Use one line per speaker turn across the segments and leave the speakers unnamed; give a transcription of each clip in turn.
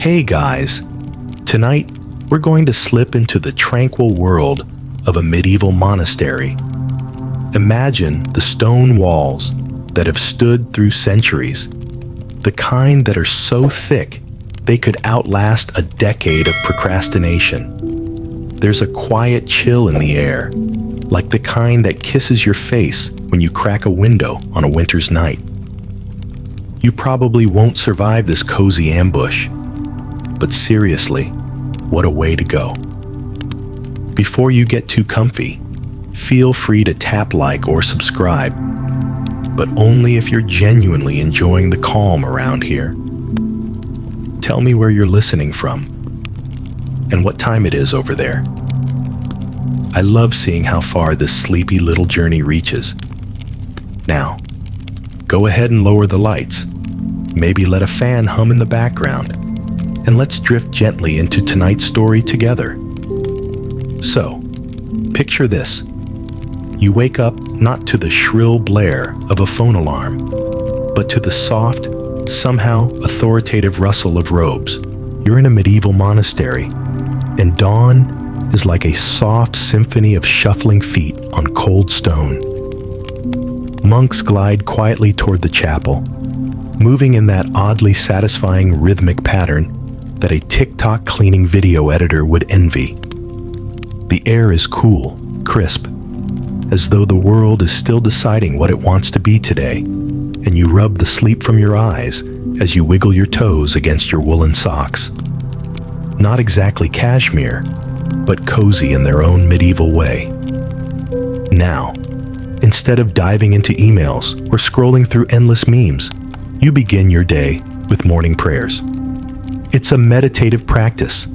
Hey guys, tonight we're going to slip into the tranquil world of a medieval monastery. Imagine the stone walls that have stood through centuries, the kind that are so thick they could outlast a decade of procrastination. There's a quiet chill in the air, like the kind that kisses your face when you crack a window on a winter's night. You probably won't survive this cozy ambush, but seriously, what a way to go. Before you get too comfy, feel free to tap like or subscribe, but only if you're genuinely enjoying the calm around here. Tell me where you're listening from and what time it is over there. I love seeing how far this sleepy little journey reaches. Now, go ahead and lower the lights. Maybe let a fan hum in the background, and let's drift gently into tonight's story together. So, picture this. You wake up not to the shrill blare of a phone alarm, but to the soft, somehow authoritative rustle of robes. You're in a medieval monastery, and dawn is like a soft symphony of shuffling feet on cold stone. Monks glide quietly toward the chapel, moving in that oddly satisfying rhythmic pattern that a TikTok cleaning video editor would envy. The air is cool, crisp, as though the world is still deciding what it wants to be today, and you rub the sleep from your eyes as you wiggle your toes against your woolen socks. Not exactly cashmere, but cozy in their own medieval way. Now, instead of diving into emails or scrolling through endless memes, you begin your day with morning prayers. It's a meditative practice,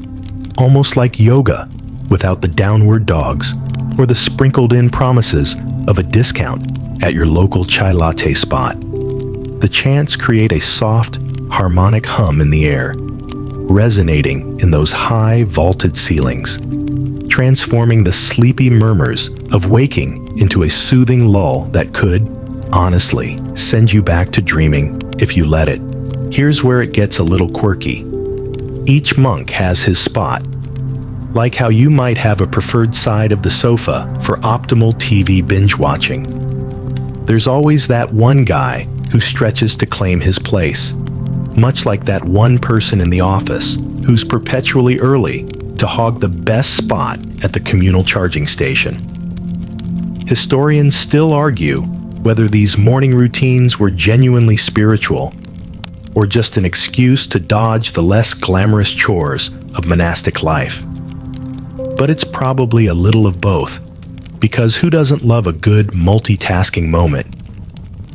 almost like yoga without the downward dogs or the sprinkled-in promises of a discount at your local chai latte spot. The chants create a soft, harmonic hum in the air, resonating in those high, vaulted ceilings, transforming the sleepy murmurs of waking into a soothing lull that could, honestly, send you back to dreaming if you let it. Here's where it gets a little quirky. Each monk has his spot, like how you might have a preferred side of the sofa for optimal TV binge watching. There's always that one guy who stretches to claim his place, much like that one person in the office who's perpetually early to hog the best spot at the communal charging station. Historians still argue whether these morning routines were genuinely spiritual or just an excuse to dodge the less glamorous chores of monastic life. But it's probably a little of both, because who doesn't love a good multitasking moment?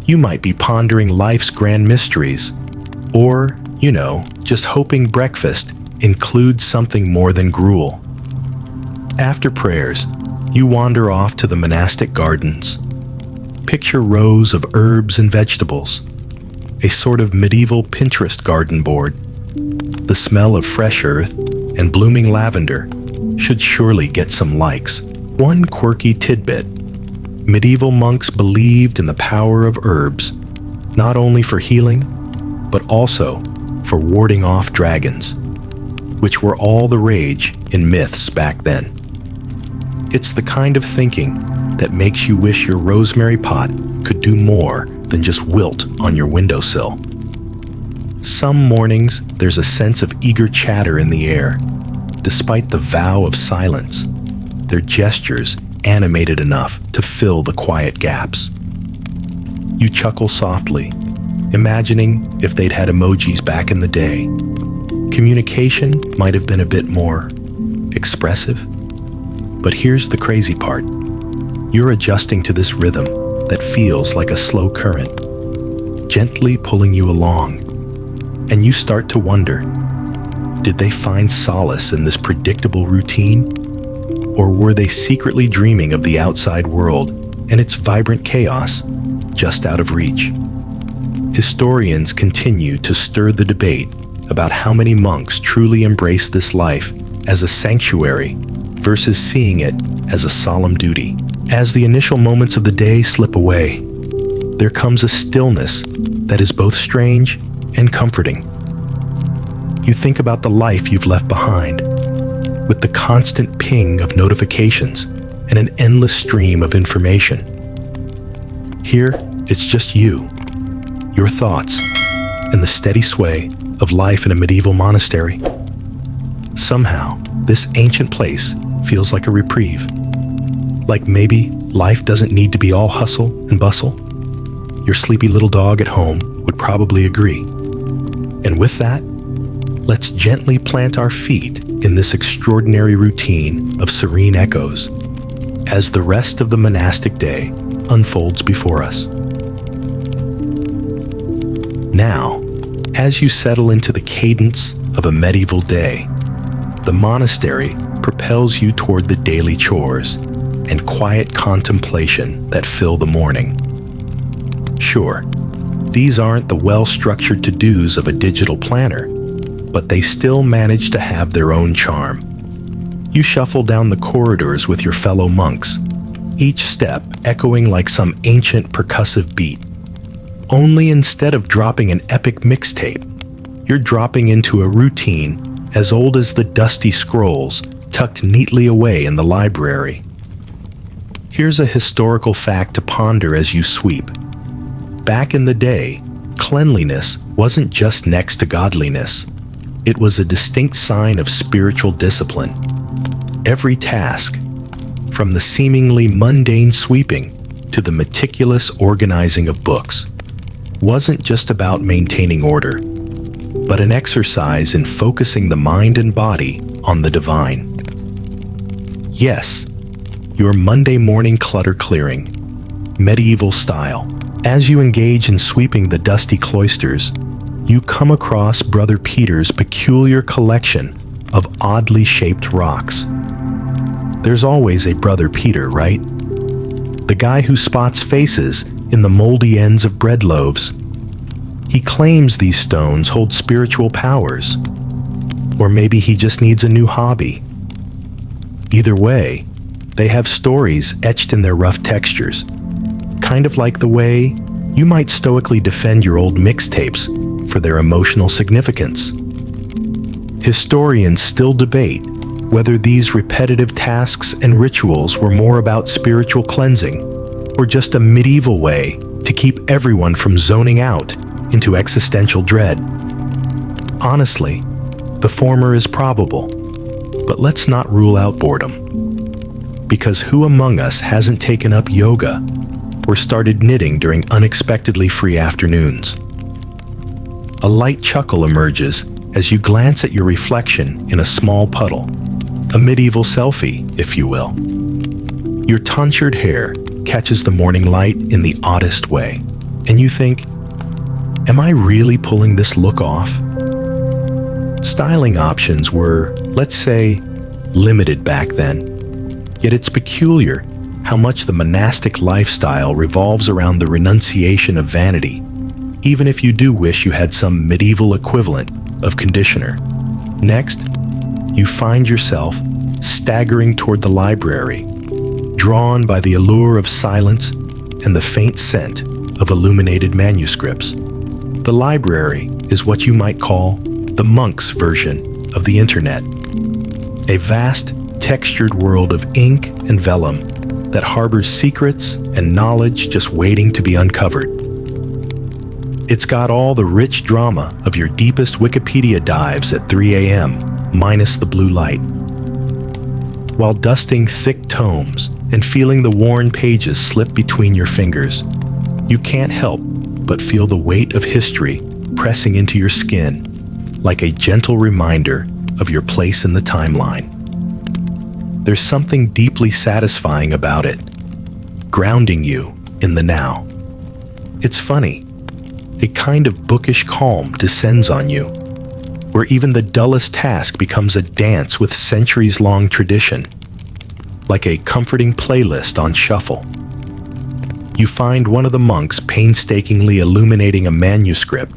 You might be pondering life's grand mysteries, or, just hoping breakfast includes something more than gruel. After prayers, you wander off to the monastic gardens. Picture rows of herbs and vegetables, a sort of medieval Pinterest garden board. The smell of fresh earth and blooming lavender should surely get some likes. One quirky tidbit: medieval monks believed in the power of herbs, not only for healing, but also for warding off dragons, which were all the rage in myths back then. It's the kind of thinking that makes you wish your rosemary pot could do more than just wilt on your windowsill. Some mornings, there's a sense of eager chatter in the air, despite the vow of silence. Their gestures animated enough to fill the quiet gaps. You chuckle softly, imagining if they'd had emojis back in the day. Communication might have been a bit more expressive. But here's the crazy part. You're adjusting to this rhythm that feels like a slow current, gently pulling you along. And you start to wonder, did they find solace in this predictable routine? Or were they secretly dreaming of the outside world and its vibrant chaos just out of reach? Historians continue to stir the debate about how many monks truly embrace this life as a sanctuary versus seeing it as a solemn duty. As the initial moments of the day slip away, there comes a stillness that is both strange and comforting. You think about the life you've left behind, with the constant ping of notifications and an endless stream of information. Here, it's just you, your thoughts, and the steady sway of life in a medieval monastery. Somehow, this ancient place feels like a reprieve. Like maybe life doesn't need to be all hustle and bustle. Your sleepy little dog at home would probably agree. And with that, let's gently plant our feet in this extraordinary routine of serene echoes as the rest of the monastic day unfolds before us. Now, as you settle into the cadence of a medieval day, the monastery propels you toward the daily chores and quiet contemplation that fill the morning. Sure, these aren't the well-structured to-dos of a digital planner, but they still manage to have their own charm. You shuffle down the corridors with your fellow monks, each step echoing like some ancient percussive beat. Only instead of dropping an epic mixtape, you're dropping into a routine as old as the dusty scrolls tucked neatly away in the library. Here's a historical fact to ponder as you sweep. Back in the day, cleanliness wasn't just next to godliness. It was a distinct sign of spiritual discipline. Every task, from the seemingly mundane sweeping to the meticulous organizing of books, wasn't just about maintaining order, but an exercise in focusing the mind and body on the divine. Yes, your Monday morning clutter clearing, medieval style. As you engage in sweeping the dusty cloisters, you come across Brother Peter's peculiar collection of oddly shaped rocks. There's always a Brother Peter, right? The guy who spots faces in the moldy ends of bread loaves. He claims these stones hold spiritual powers. Or maybe he just needs a new hobby. Either way, they have stories etched in their rough textures, kind of like the way you might stoically defend your old mixtapes for their emotional significance. Historians still debate whether these repetitive tasks and rituals were more about spiritual cleansing or just a medieval way to keep everyone from zoning out into existential dread. Honestly, the former is probable, but let's not rule out boredom. Because who among us hasn't taken up yoga or started knitting during unexpectedly free afternoons? A light chuckle emerges as you glance at your reflection in a small puddle, a medieval selfie, if you will. Your tonsured hair catches the morning light in the oddest way, and you think, am I really pulling this look off? Styling options were, let's say, limited back then. Yet it's peculiar how much the monastic lifestyle revolves around the renunciation of vanity, even if you do wish you had some medieval equivalent of conditioner. Next, you find yourself staggering toward the library, drawn by the allure of silence and the faint scent of illuminated manuscripts. The library is what you might call the monk's version of the internet, a vast, textured world of ink and vellum that harbors secrets and knowledge just waiting to be uncovered. It's got all the rich drama of your deepest Wikipedia dives at 3 a.m., minus the blue light. While dusting thick tomes and feeling the worn pages slip between your fingers, you can't help but feel the weight of history pressing into your skin like a gentle reminder of your place in the timeline. There's something deeply satisfying about it, grounding you in the now. It's funny, a kind of bookish calm descends on you, where even the dullest task becomes a dance with centuries-long tradition, like a comforting playlist on shuffle. You find one of the monks painstakingly illuminating a manuscript,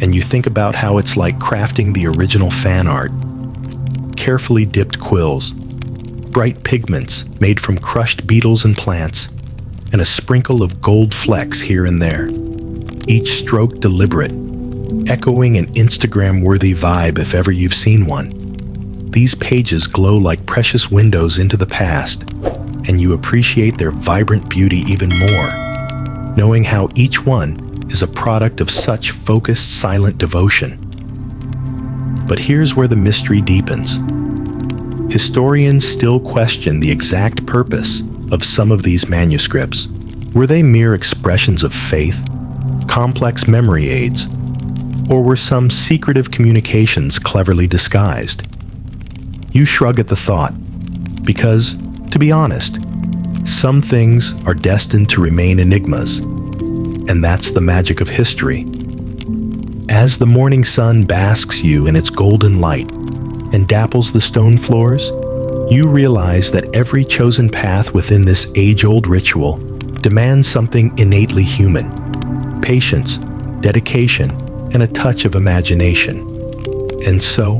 and you think about how it's like crafting the original fan art. Carefully dipped quills, bright pigments made from crushed beetles and plants, and a sprinkle of gold flecks here and there, each stroke deliberate, echoing an Instagram-worthy vibe if ever you've seen one. These pages glow like precious windows into the past, and you appreciate their vibrant beauty even more, knowing how each one is a product of such focused, silent devotion. But here's where the mystery deepens. Historians still question the exact purpose of some of these manuscripts. Were they mere expressions of faith, complex memory aids, or were some secretive communications cleverly disguised? You shrug at the thought, because, to be honest, some things are destined to remain enigmas, and that's the magic of history. As the morning sun basks you in its golden light and dapples the stone floors, you realize that every chosen path within this age-old ritual demands something innately human: patience, dedication, and a touch of imagination. And so,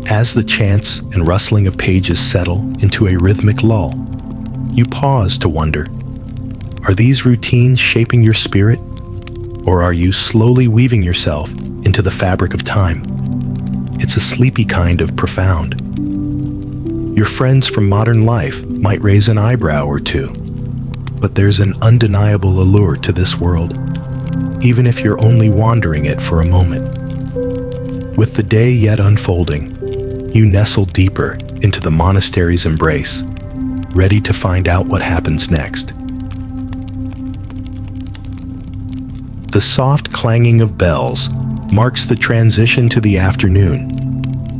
as the chants and rustling of pages settle into a rhythmic lull, you pause to wonder, are these routines shaping your spirit, or are you slowly weaving yourself into the fabric of time? It's a sleepy kind of profound. Your friends from modern life might raise an eyebrow or two, but there's an undeniable allure to this world, even if you're only wandering it for a moment. With the day yet unfolding, you nestle deeper into the monastery's embrace, ready to find out what happens next. The soft clanging of bells marks the transition to the afternoon,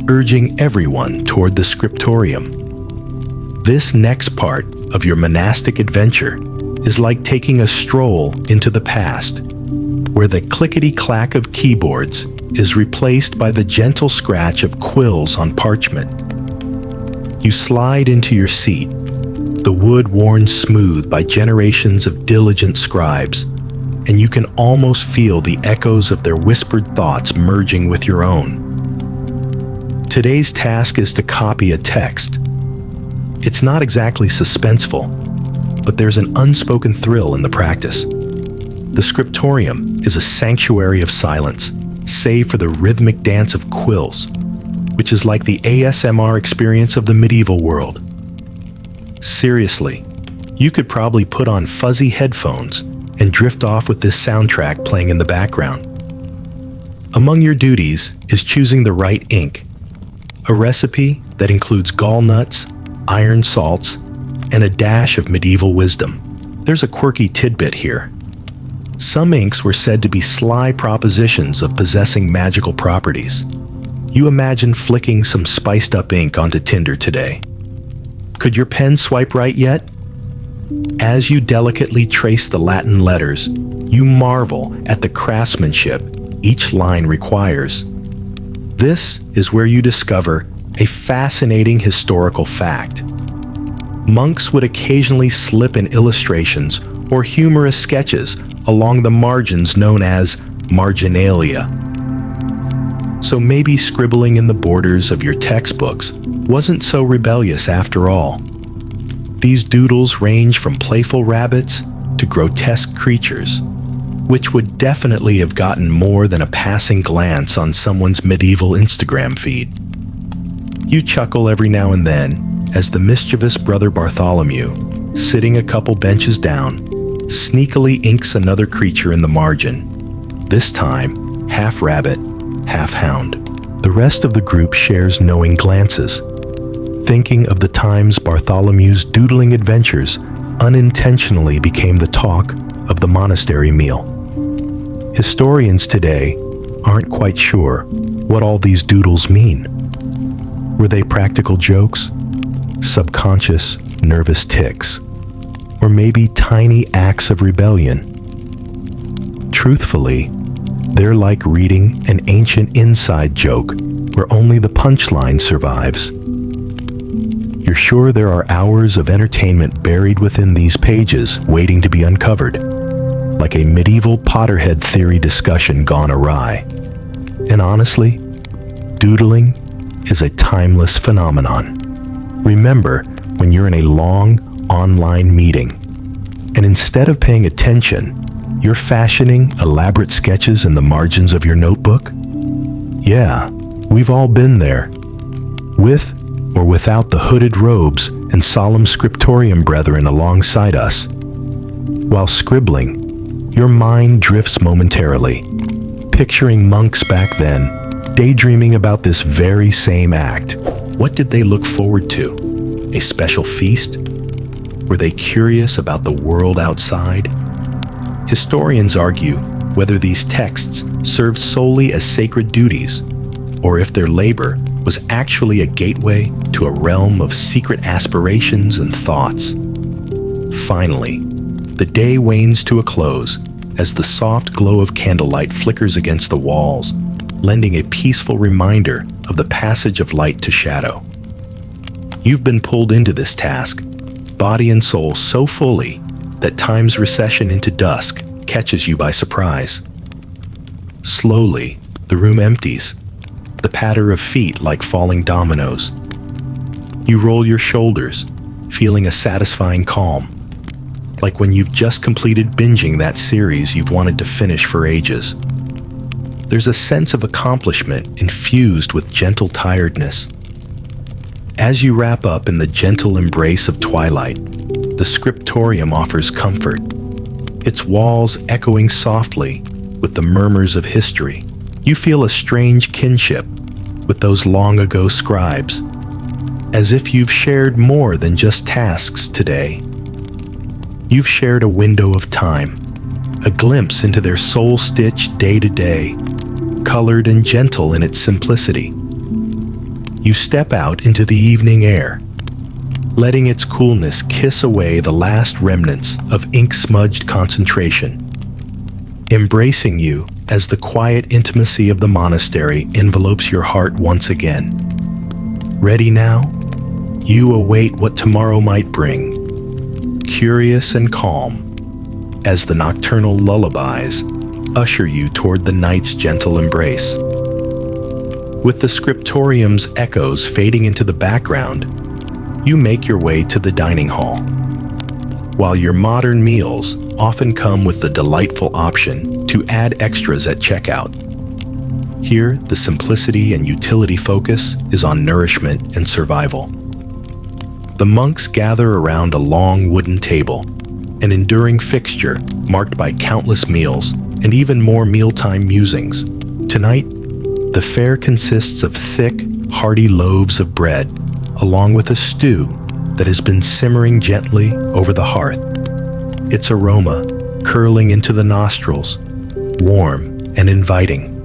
urging everyone toward the scriptorium. This next part of your monastic adventure is like taking a stroll into the past, where the clickety-clack of keyboards is replaced by the gentle scratch of quills on parchment. You slide into your seat, the wood worn smooth by generations of diligent scribes, and you can almost feel the echoes of their whispered thoughts merging with your own. Today's task is to copy a text. It's not exactly suspenseful, but there's an unspoken thrill in the practice. The scriptorium is a sanctuary of silence, save for the rhythmic dance of quills, which is like the ASMR experience of the medieval world. Seriously, you could probably put on fuzzy headphones and drift off with this soundtrack playing in the background. Among your duties is choosing the right ink, a recipe that includes gall nuts, iron salts, and a dash of medieval wisdom. There's a quirky tidbit here. Some inks were said to be sly propositions of possessing magical properties. You imagine flicking some spiced up ink onto Tinder today. Could your pen swipe right yet? As you delicately trace the Latin letters, you marvel at the craftsmanship each line requires. This is where you discover a fascinating historical fact. Monks would occasionally slip in illustrations or humorous sketches along the margins known as marginalia. So maybe scribbling in the borders of your textbooks wasn't so rebellious after all. These doodles range from playful rabbits to grotesque creatures, which would definitely have gotten more than a passing glance on someone's medieval Instagram feed. You chuckle every now and then as the mischievous Brother Bartholomew, sitting a couple benches down, sneakily inks another creature in the margin, this time half rabbit, half hound. The rest of the group shares knowing glances, thinking of the times Bartholomew's doodling adventures unintentionally became the talk of the monastery meal. Historians today aren't quite sure what all these doodles mean. Were they practical jokes, subconscious, nervous tics, or maybe tiny acts of rebellion? Truthfully, they're like reading an ancient inside joke where only the punchline survives. You're sure there are hours of entertainment buried within these pages waiting to be uncovered, like a medieval Potterhead theory discussion gone awry. And honestly, doodling is a timeless phenomenon. Remember when you're in a long online meeting, and instead of paying attention, You're fashioning elaborate sketches in the margins of your notebook? Yeah, we've all been there. With or without the hooded robes and solemn scriptorium brethren alongside us. While scribbling, your mind drifts momentarily, picturing monks back then, daydreaming about this very same act. What did they look forward to? A special feast? Were they curious about the world outside? Historians argue whether these texts served solely as sacred duties, or if their labor was actually a gateway to a realm of secret aspirations and thoughts. Finally, the day wanes to a close as the soft glow of candlelight flickers against the walls, lending a peaceful reminder of the passage of light to shadow. You've been pulled into this task, body and soul so fully that time's recession into dusk catches you by surprise. Slowly, the room empties, the patter of feet like falling dominoes. You roll your shoulders, feeling a satisfying calm, like when you've just completed binging that series you've wanted to finish for ages. There's a sense of accomplishment infused with gentle tiredness. As you wrap up in the gentle embrace of twilight, the scriptorium offers comfort, its walls echoing softly with the murmurs of history. You feel a strange kinship with those long-ago scribes, as if you've shared more than just tasks today. You've shared a window of time, a glimpse into their soul-stitched day-to-day, colored and gentle in its simplicity. You step out into the evening air, letting its coolness kiss away the last remnants of ink-smudged concentration, embracing you as the quiet intimacy of the monastery envelopes your heart once again. Ready now? You await what tomorrow might bring, curious and calm, as the nocturnal lullabies usher you toward the night's gentle embrace. With the scriptorium's echoes fading into the background, you make your way to the dining hall. While your modern meals often come with the delightful option to add extras at checkout, here the simplicity and utility focus is on nourishment and survival. The monks gather around a long wooden table, an enduring fixture marked by countless meals and even more mealtime musings. Tonight, the fare consists of thick, hearty loaves of bread, along with a stew that has been simmering gently over the hearth, its aroma curling into the nostrils, warm and inviting.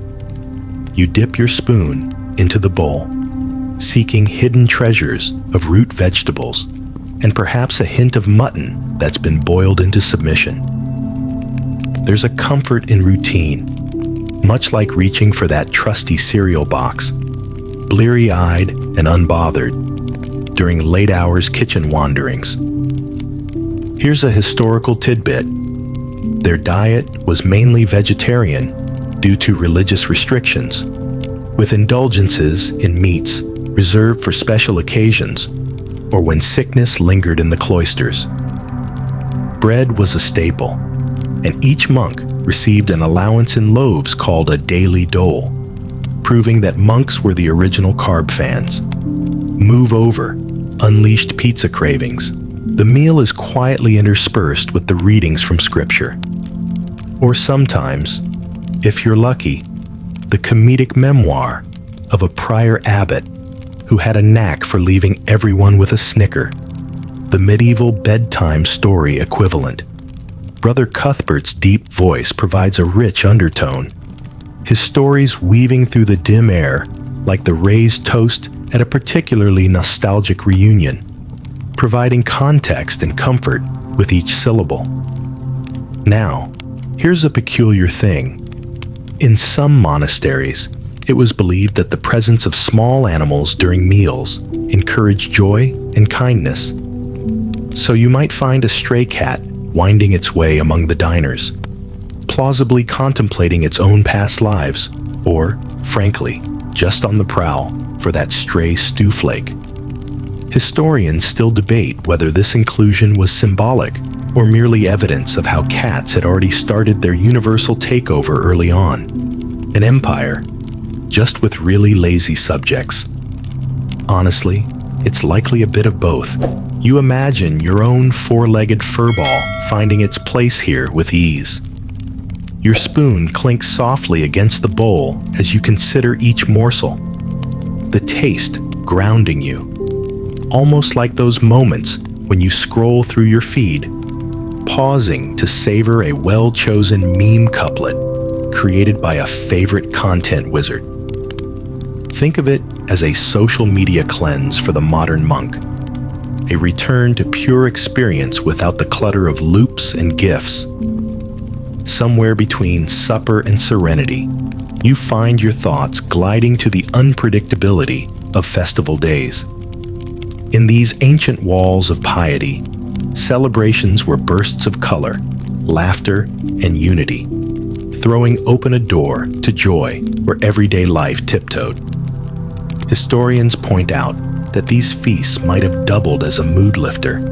You dip your spoon into the bowl, seeking hidden treasures of root vegetables and perhaps a hint of mutton that's been boiled into submission. There's a comfort in routine, much like reaching for that trusty cereal box, bleary-eyed and unbothered during late hours kitchen wanderings. Here's a historical tidbit. Their diet was mainly vegetarian due to religious restrictions, with indulgences in meats reserved for special occasions or when sickness lingered in the cloisters. Bread was a staple, and each monk received an allowance in loaves called a daily dole, proving that monks were the original carb fans. Move over, unleashed pizza cravings. The meal is quietly interspersed with the readings from scripture. Or sometimes, if you're lucky, the comedic memoir of a prior abbot who had a knack for leaving everyone with a snicker, the medieval bedtime story equivalent. Brother Cuthbert's deep voice provides a rich undertone, his stories weaving through the dim air like the raised toast at a particularly nostalgic reunion, providing context and comfort with each syllable. Now, here's a peculiar thing. In some monasteries, it was believed that the presence of small animals during meals encouraged joy and kindness. So you might find a stray cat winding its way among the diners, plausibly contemplating its own past lives, or, frankly, just on the prowl for that stray stewflake. Historians still debate whether this inclusion was symbolic or merely evidence of how cats had already started their universal takeover early on. An empire, just with really lazy subjects. Honestly, it's likely a bit of both. You imagine your own four-legged furball finding its place here with ease. Your spoon clinks softly against the bowl as you consider each morsel, the taste grounding you, almost like those moments when you scroll through your feed, pausing to savor a well-chosen meme couplet created by a favorite content wizard. Think of it as a social media cleanse for the modern monk, a return to pure experience without the clutter of loops and GIFs. Somewhere between supper and serenity, you find your thoughts gliding to the unpredictability of festival days. In these ancient walls of piety, celebrations were bursts of color, laughter, and unity, throwing open a door to joy where everyday life tiptoed. Historians point out that these feasts might have doubled as a mood lifter,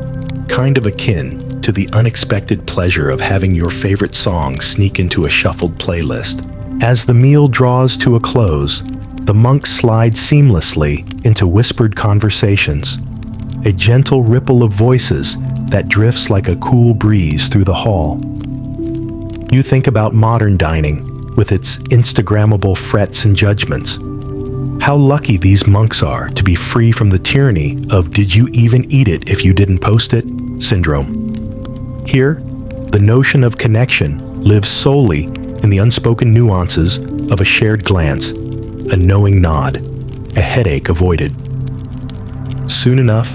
kind of akin to the unexpected pleasure of having your favorite song sneak into a shuffled playlist. As the meal draws to a close, the monks slide seamlessly into whispered conversations, a gentle ripple of voices that drifts like a cool breeze through the hall. You think about modern dining with its Instagrammable frets and judgments. How lucky these monks are to be free from the tyranny of "did you even eat it if you didn't post it?" syndrome. Here, the notion of connection lives solely in the unspoken nuances of a shared glance, a knowing nod, a headache avoided. Soon enough,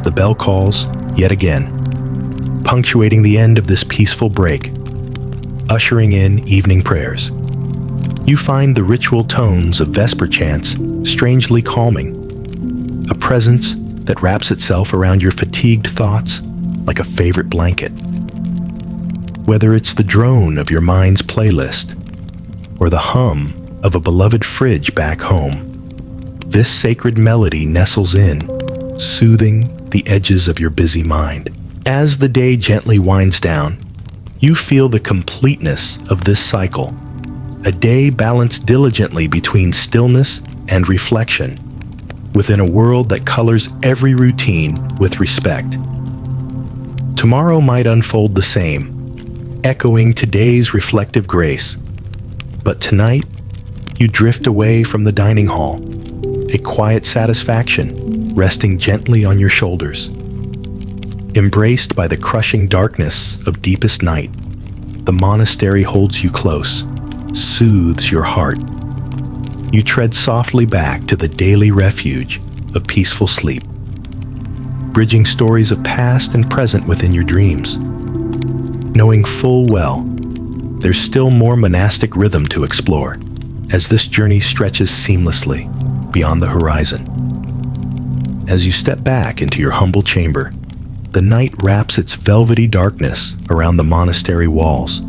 the bell calls yet again, punctuating the end of this peaceful break, ushering in evening prayers. You find the ritual tones of Vesper chants strangely calming, a presence that wraps itself around your fatigued thoughts like a favorite blanket. Whether it's the drone of your mind's playlist or the hum of a beloved fridge back home, this sacred melody nestles in, soothing the edges of your busy mind. As the day gently winds down, you feel the completeness of this cycle, a day balanced diligently between stillness and reflection, within a world that colors every routine with respect. Tomorrow might unfold the same, echoing today's reflective grace. But tonight, you drift away from the dining hall, a quiet satisfaction resting gently on your shoulders. Embraced by the crushing darkness of deepest night, the monastery holds you close, soothes your heart. You tread softly back to the daily refuge of peaceful sleep, bridging stories of past and present within your dreams, knowing full well there's still more monastic rhythm to explore as this journey stretches seamlessly beyond the horizon. As you step back into your humble chamber, the night wraps its velvety darkness around the monastery walls,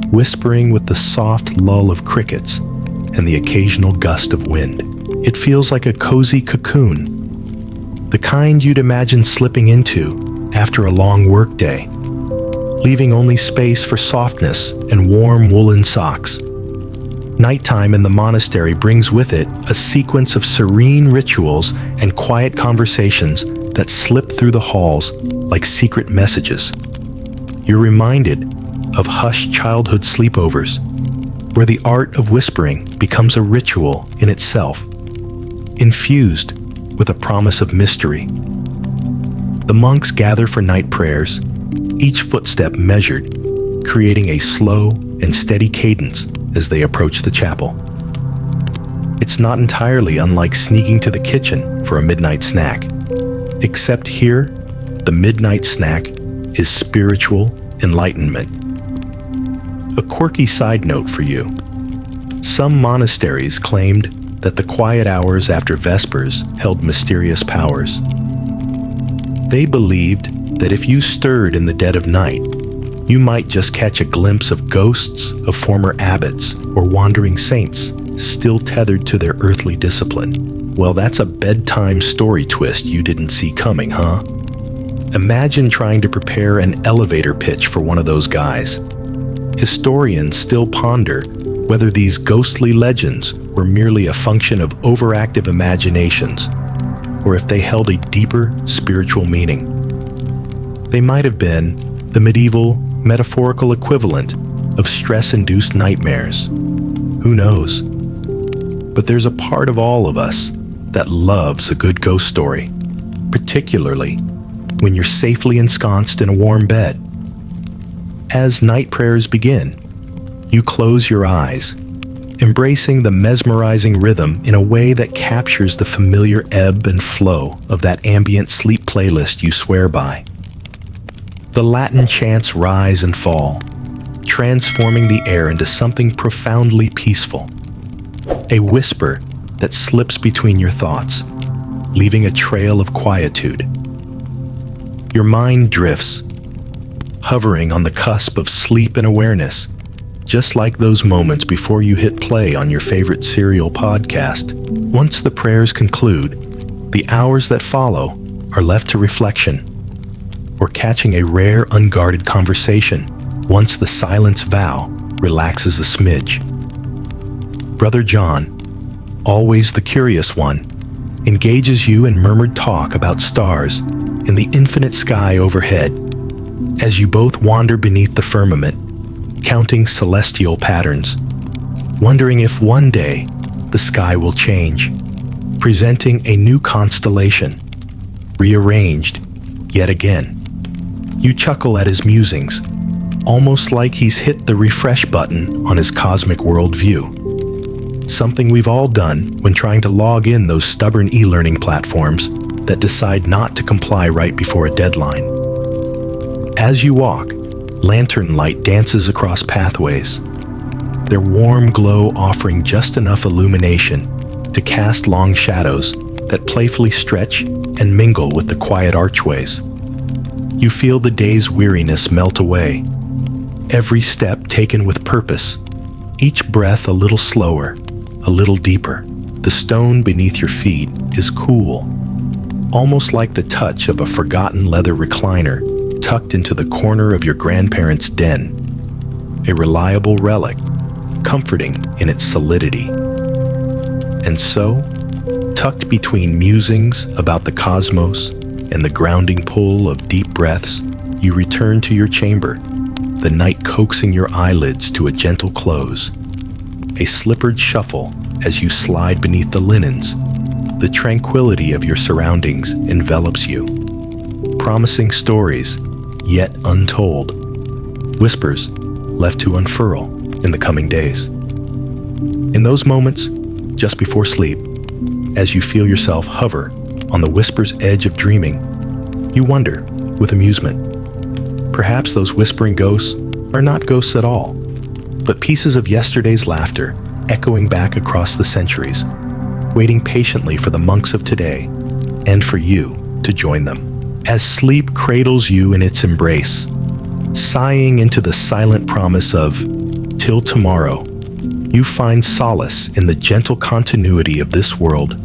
whispering with the soft lull of crickets and the occasional gust of wind. It feels like a cozy cocoon, the kind you'd imagine slipping into after a long workday, leaving only space for softness and warm woolen socks. Nighttime in the monastery brings with it a sequence of serene rituals and quiet conversations that slip through the halls like secret messages. You're reminded of hushed childhood sleepovers, where the art of whispering becomes a ritual in itself, infused with a promise of mystery. The monks gather for night prayers, each footstep measured, creating a slow and steady cadence as they approach the chapel. It's not entirely unlike sneaking to the kitchen for a midnight snack, except here, the midnight snack is spiritual enlightenment. A quirky side note for you. Some monasteries claimed that the quiet hours after Vespers held mysterious powers. They believed that if you stirred in the dead of night, you might just catch a glimpse of ghosts of former abbots or wandering saints still tethered to their earthly discipline. Well, that's a bedtime story twist you didn't see coming, huh? Imagine trying to prepare an elevator pitch for one of those guys. Historians still ponder whether these ghostly legends were merely a function of overactive imaginations, or if they held a deeper spiritual meaning. They might have been the medieval metaphorical equivalent of stress-induced nightmares. Who knows? But there's a part of all of us that loves a good ghost story, particularly when you're safely ensconced in a warm bed. As night prayers begin, you close your eyes, embracing the mesmerizing rhythm in a way that captures the familiar ebb and flow of that ambient sleep playlist you swear by. The Latin chants rise and fall, transforming the air into something profoundly peaceful. A whisper that slips between your thoughts, leaving a trail of quietude. Your mind drifts, hovering on the cusp of sleep and awareness, just like those moments before you hit play on your favorite serial podcast. Once the prayers conclude, the hours that follow are left to reflection, or catching a rare unguarded conversation once the silence vow relaxes a smidge. Brother John, always the curious one, engages you in murmured talk about stars in the infinite sky overhead, as you both wander beneath the firmament, counting celestial patterns, wondering if one day the sky will change, presenting a new constellation, rearranged yet again. You chuckle at his musings, almost like he's hit the refresh button on his cosmic worldview. Something we've all done when trying to log in those stubborn e-learning platforms that decide not to comply right before a deadline. As you walk, lantern light dances across pathways, their warm glow offering just enough illumination to cast long shadows that playfully stretch and mingle with the quiet archways. You feel the day's weariness melt away, every step taken with purpose, each breath a little slower, a little deeper. The stone beneath your feet is cool, almost like the touch of a forgotten leather recliner tucked into the corner of your grandparents' den, a reliable relic, comforting in its solidity. And so, tucked between musings about the cosmos and the grounding pull of deep breaths, you return to your chamber, the night coaxing your eyelids to a gentle close. A slippered shuffle as you slide beneath the linens. The tranquility of your surroundings envelops you, promising stories yet untold, whispers left to unfurl in the coming days. In those moments, just before sleep, as you feel yourself hover on the whisper's edge of dreaming, you wonder with amusement. Perhaps those whispering ghosts are not ghosts at all, but pieces of yesterday's laughter echoing back across the centuries, waiting patiently for the monks of today and for you to join them. As sleep cradles you in its embrace, sighing into the silent promise of till tomorrow, you find solace in the gentle continuity of this world,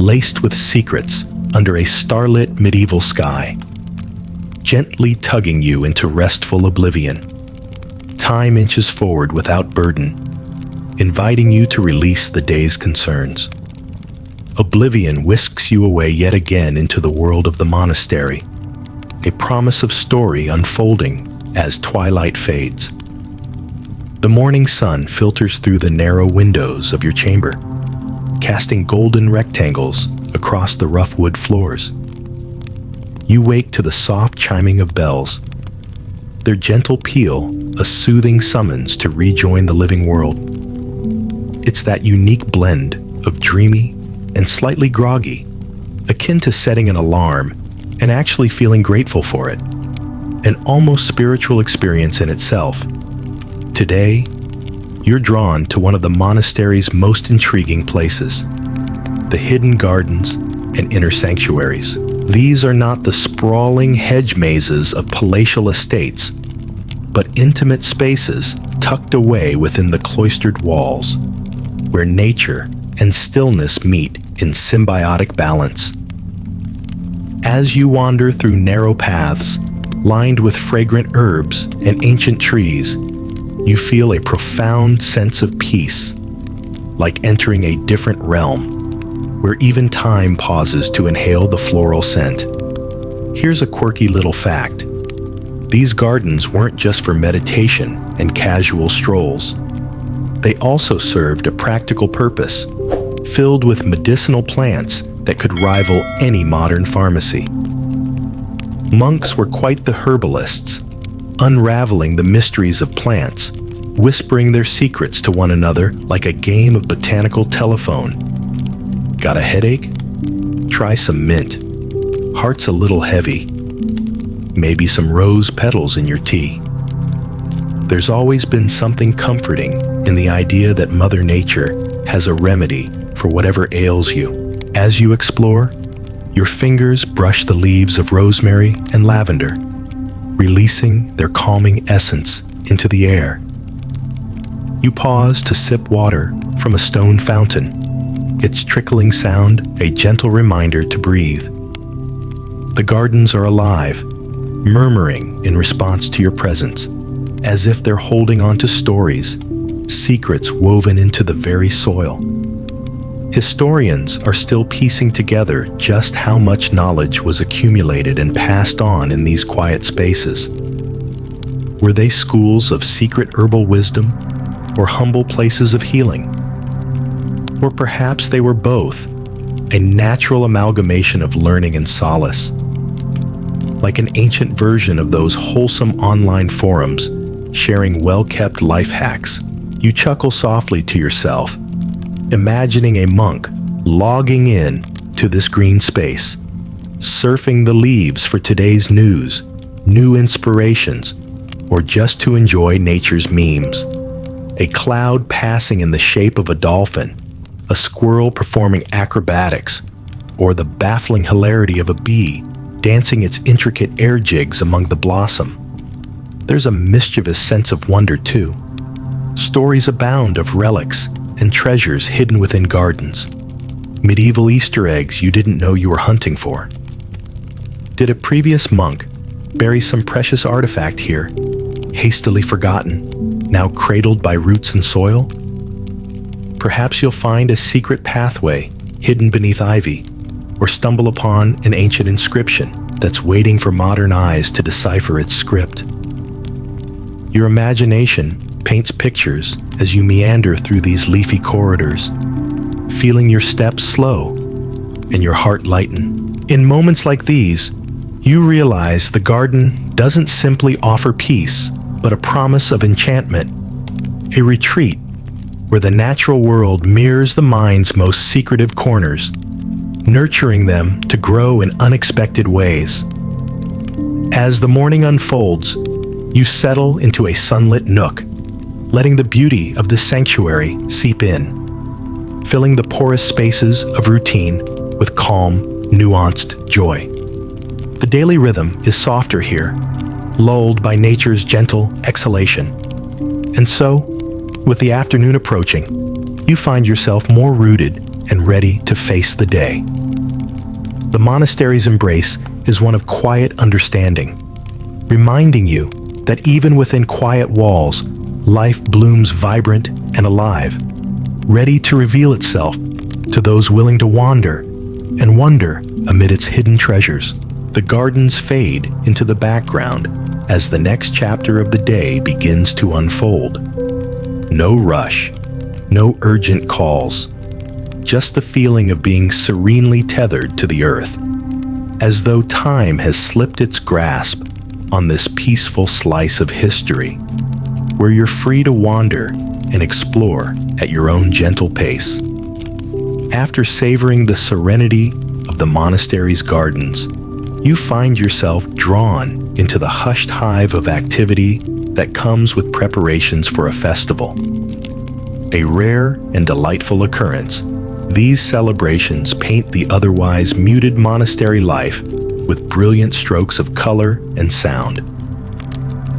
laced with secrets under a starlit medieval sky, gently tugging you into restful oblivion. Time inches forward without burden, inviting you to release the day's concerns. Oblivion whisks you away yet again into the world of the monastery, a promise of story unfolding as twilight fades. The morning sun filters through the narrow windows of your chamber, casting golden rectangles across the rough wood floors. You wake to the soft chiming of bells, their gentle peal a soothing summons to rejoin the living world. It's that unique blend of dreamy and slightly groggy, akin to setting an alarm and actually feeling grateful for it, an almost spiritual experience in itself. Today, you're drawn to one of the monastery's most intriguing places, the hidden gardens and inner sanctuaries. These are not the sprawling hedge mazes of palatial estates, but intimate spaces tucked away within the cloistered walls, where nature and stillness meet in symbiotic balance. As you wander through narrow paths, lined with fragrant herbs and ancient trees, you feel a profound sense of peace, like entering a different realm, where even time pauses to inhale the floral scent. Here's a quirky little fact. These gardens weren't just for meditation and casual strolls. They also served a practical purpose, filled with medicinal plants that could rival any modern pharmacy. Monks were quite the herbalists, unraveling the mysteries of plants, whispering their secrets to one another like a game of botanical telephone. Got a headache? Try some mint. Heart's a little heavy. Maybe some rose petals in your tea. There's always been something comforting in the idea that Mother Nature has a remedy for whatever ails you. As you explore, your fingers brush the leaves of rosemary and lavender, releasing their calming essence into the air. You pause to sip water from a stone fountain, its trickling sound a gentle reminder to breathe. The gardens are alive, murmuring in response to your presence, as if they're holding on to stories, secrets woven into the very soil. Historians are still piecing together just how much knowledge was accumulated and passed on in these quiet spaces. Were they schools of secret herbal wisdom or humble places of healing? Or perhaps they were both, a natural amalgamation of learning and solace. Like an ancient version of those wholesome online forums sharing well-kept life hacks, you chuckle softly to yourself, imagining a monk logging in to this green space, surfing the leaves for today's news, new inspirations, or just to enjoy nature's memes. A cloud passing in the shape of a dolphin, a squirrel performing acrobatics, or the baffling hilarity of a bee dancing its intricate air jigs among the blossom. There's a mischievous sense of wonder, too. Stories abound of relics and treasures hidden within gardens, medieval Easter eggs you didn't know you were hunting for. Did a previous monk bury some precious artifact here, hastily forgotten, now cradled by roots and soil? Perhaps you'll find a secret pathway hidden beneath ivy, or stumble upon an ancient inscription that's waiting for modern eyes to decipher its script. Your imagination paints pictures as you meander through these leafy corridors, feeling your steps slow and your heart lighten. In moments like these, you realize the garden doesn't simply offer peace, but a promise of enchantment, a retreat where the natural world mirrors the mind's most secretive corners, nurturing them to grow in unexpected ways. As the morning unfolds, you settle into a sunlit nook, letting the beauty of this sanctuary seep in, filling the porous spaces of routine with calm, nuanced joy. The daily rhythm is softer here, lulled by nature's gentle exhalation. And so, with the afternoon approaching, you find yourself more rooted and ready to face the day. The monastery's embrace is one of quiet understanding, reminding you that even within quiet walls, life blooms vibrant and alive, ready to reveal itself to those willing to wander and wonder amid its hidden treasures. The gardens fade into the background as the next chapter of the day begins to unfold. No rush, no urgent calls, just the feeling of being serenely tethered to the earth, as though time has slipped its grasp on this peaceful slice of history, where you're free to wander and explore at your own gentle pace. After savoring the serenity of the monastery's gardens, you find yourself drawn into the hushed hive of activity that comes with preparations for a festival. A rare and delightful occurrence, these celebrations paint the otherwise muted monastery life with brilliant strokes of color and sound.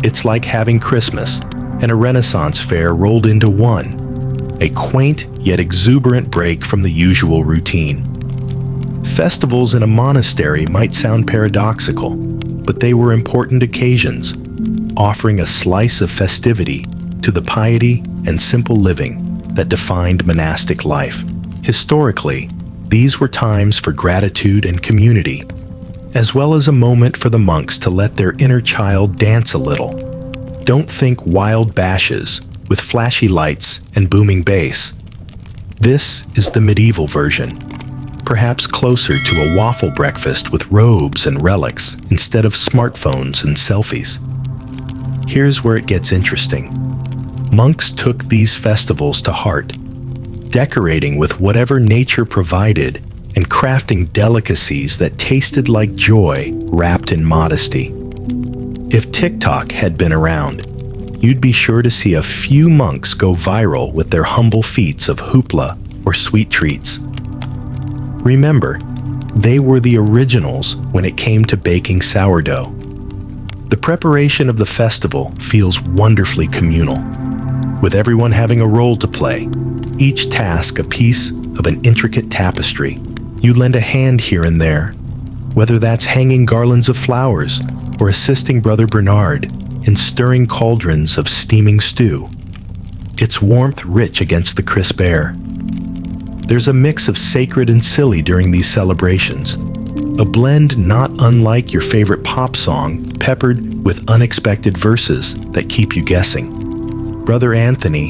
It's like having Christmas and a Renaissance fair rolled into one, a quaint yet exuberant break from the usual routine. Festivals in a monastery might sound paradoxical, but they were important occasions, offering a slice of festivity to the piety and simple living that defined monastic life. Historically, these were times for gratitude and community, as well as a moment for the monks to let their inner child dance a little. Don't think wild bashes with flashy lights and booming bass. This is the medieval version, perhaps closer to a waffle breakfast with robes and relics instead of smartphones and selfies. Here's where it gets interesting. Monks took these festivals to heart, decorating with whatever nature provided and crafting delicacies that tasted like joy wrapped in modesty. If TikTok had been around, you'd be sure to see a few monks go viral with their humble feats of hoopla or sweet treats. Remember, they were the originals when it came to baking sourdough. The preparation of the festival feels wonderfully communal, with everyone having a role to play, each task a piece of an intricate tapestry. You lend a hand here and there, whether that's hanging garlands of flowers or assisting Brother Bernard in stirring cauldrons of steaming stew. Its warmth rich against the crisp air. There's a mix of sacred and silly during these celebrations, a blend not unlike your favorite pop song, peppered with unexpected verses that keep you guessing. Brother Anthony,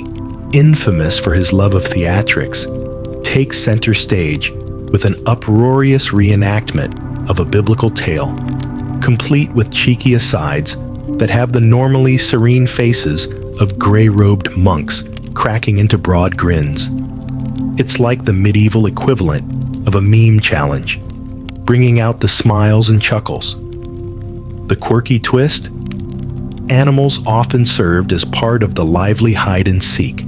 infamous for his love of theatrics, takes center stage with an uproarious reenactment of a biblical tale, complete with cheeky asides that have the normally serene faces of gray-robed monks cracking into broad grins. It's like the medieval equivalent of a meme challenge, bringing out the smiles and chuckles. The quirky twist? Animals often served as part of the lively hide-and-seek.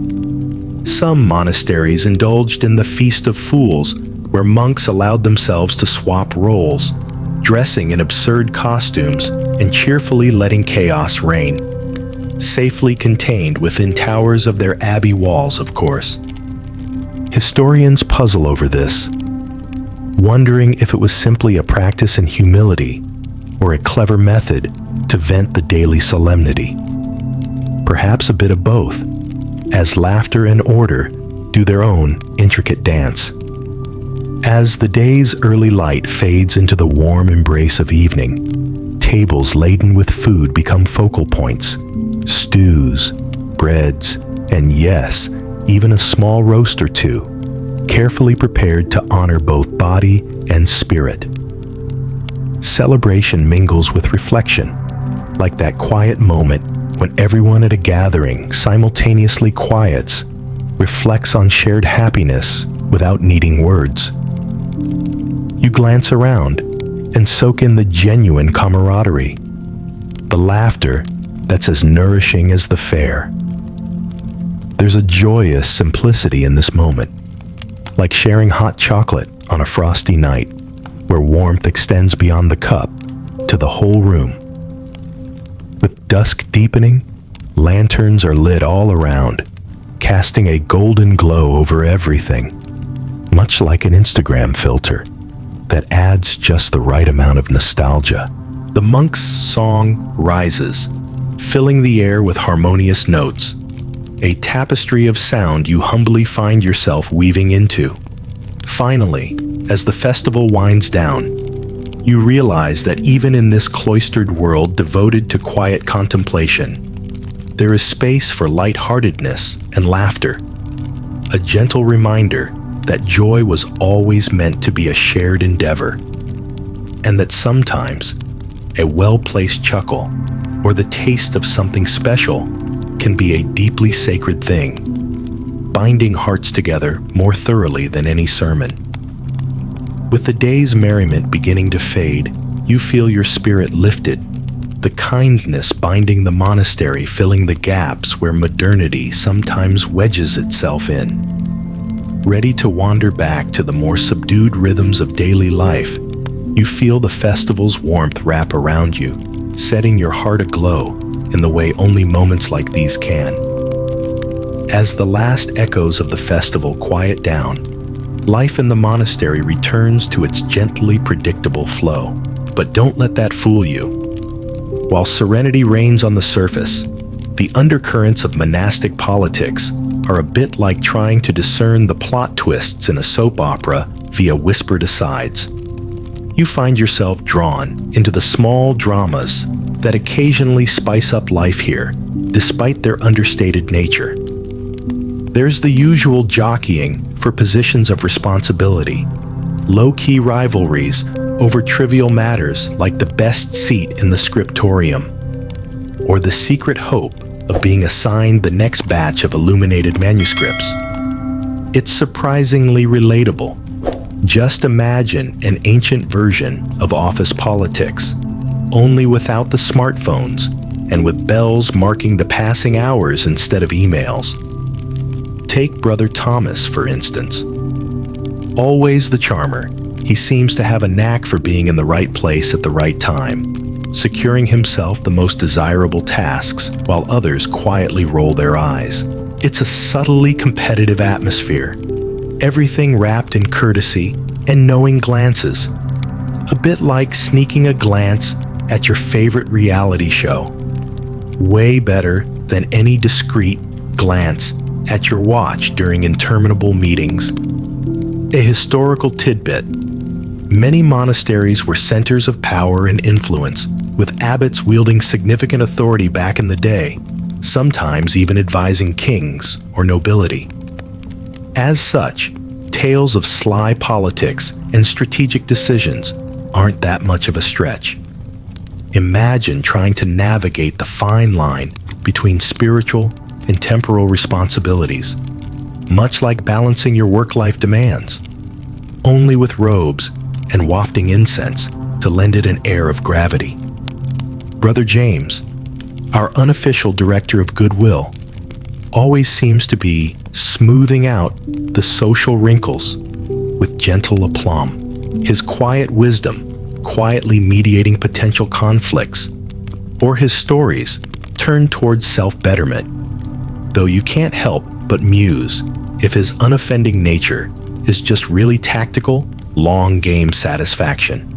Some monasteries indulged in the Feast of Fools, where monks allowed themselves to swap roles, dressing in absurd costumes and cheerfully letting chaos reign. Safely contained within towers of their abbey walls, of course. Historians puzzle over this, wondering if it was simply a practice in humility or a clever method to vent the daily solemnity. Perhaps a bit of both, as laughter and order do their own intricate dance. As the day's early light fades into the warm embrace of evening, tables laden with food become focal points. Stews, breads, and yes, even a small roast or two, carefully prepared to honor both body and spirit. Celebration mingles with reflection, like that quiet moment when everyone at a gathering simultaneously quiets, reflects on shared happiness without needing words. You glance around and soak in the genuine camaraderie, the laughter that's as nourishing as the fare. There's a joyous simplicity in this moment, like sharing hot chocolate on a frosty night, where warmth extends beyond the cup to the whole room. With dusk deepening, lanterns are lit all around, casting a golden glow over everything, much like an Instagram filter that adds just the right amount of nostalgia. The monk's song rises, filling the air with harmonious notes, a tapestry of sound you humbly find yourself weaving into. Finally, as the festival winds down, you realize that even in this cloistered world devoted to quiet contemplation, there is space for lightheartedness and laughter, a gentle reminder that joy was always meant to be a shared endeavor, and that sometimes a well-placed chuckle or the taste of something special can be a deeply sacred thing, binding hearts together more thoroughly than any sermon. With the day's merriment beginning to fade, you feel your spirit lifted, the kindness binding the monastery filling the gaps where modernity sometimes wedges itself in. Ready to wander back to the more subdued rhythms of daily life, you feel the festival's warmth wrap around you, setting your heart aglow in the way only moments like these can. As the last echoes of the festival quiet down, life in the monastery returns to its gently predictable flow. But don't let that fool you. While serenity reigns on the surface, the undercurrents of monastic politics are a bit like trying to discern the plot twists in a soap opera via whispered asides. You find yourself drawn into the small dramas that occasionally spice up life here, despite their understated nature. There's the usual jockeying for positions of responsibility, low-key rivalries over trivial matters like the best seat in the scriptorium, or the secret hope of being assigned the next batch of illuminated manuscripts. It's surprisingly relatable. Just imagine an ancient version of office politics, only without the smartphones and with bells marking the passing hours instead of emails. Take Brother Thomas, for instance. Always the charmer, he seems to have a knack for being in the right place at the right time, securing himself the most desirable tasks while others quietly roll their eyes. It's a subtly competitive atmosphere, everything wrapped in courtesy and knowing glances, a bit like sneaking a glance at your favorite reality show. Way better than any discreet glance at your watch during interminable meetings. A historical tidbit: many monasteries were centers of power and influence, with abbots wielding significant authority back in the day, sometimes even advising kings or nobility. As such, tales of sly politics and strategic decisions aren't that much of a stretch. Imagine trying to navigate the fine line between spiritual and temporal responsibilities, much like balancing your work-life demands, only with robes and wafting incense to lend it an air of gravity. Brother James, our unofficial director of goodwill, always seems to be smoothing out the social wrinkles with gentle aplomb, his quiet wisdom quietly mediating potential conflicts, or his stories turned towards self-betterment, though you can't help but muse if his unoffending nature is just really tactical, long-game satisfaction.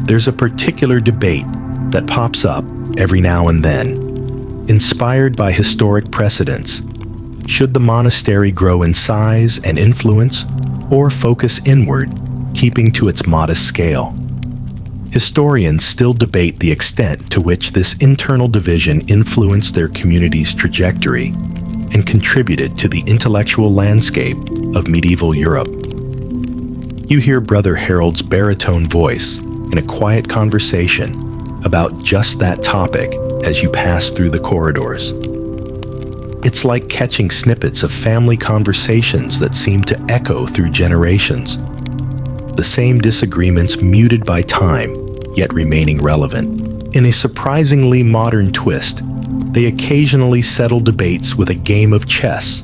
There's a particular debate that pops up every now and then, inspired by historic precedents. Should the monastery grow in size and influence, or focus inward, keeping to its modest scale? Historians still debate the extent to which this internal division influenced their community's trajectory and contributed to the intellectual landscape of medieval Europe. You hear Brother Harold's baritone voice in a quiet conversation about just that topic as you pass through the corridors. It's like catching snippets of family conversations that seem to echo through generations. The same disagreements muted by time, yet remaining relevant. In a surprisingly modern twist, they occasionally settle debates with a game of chess,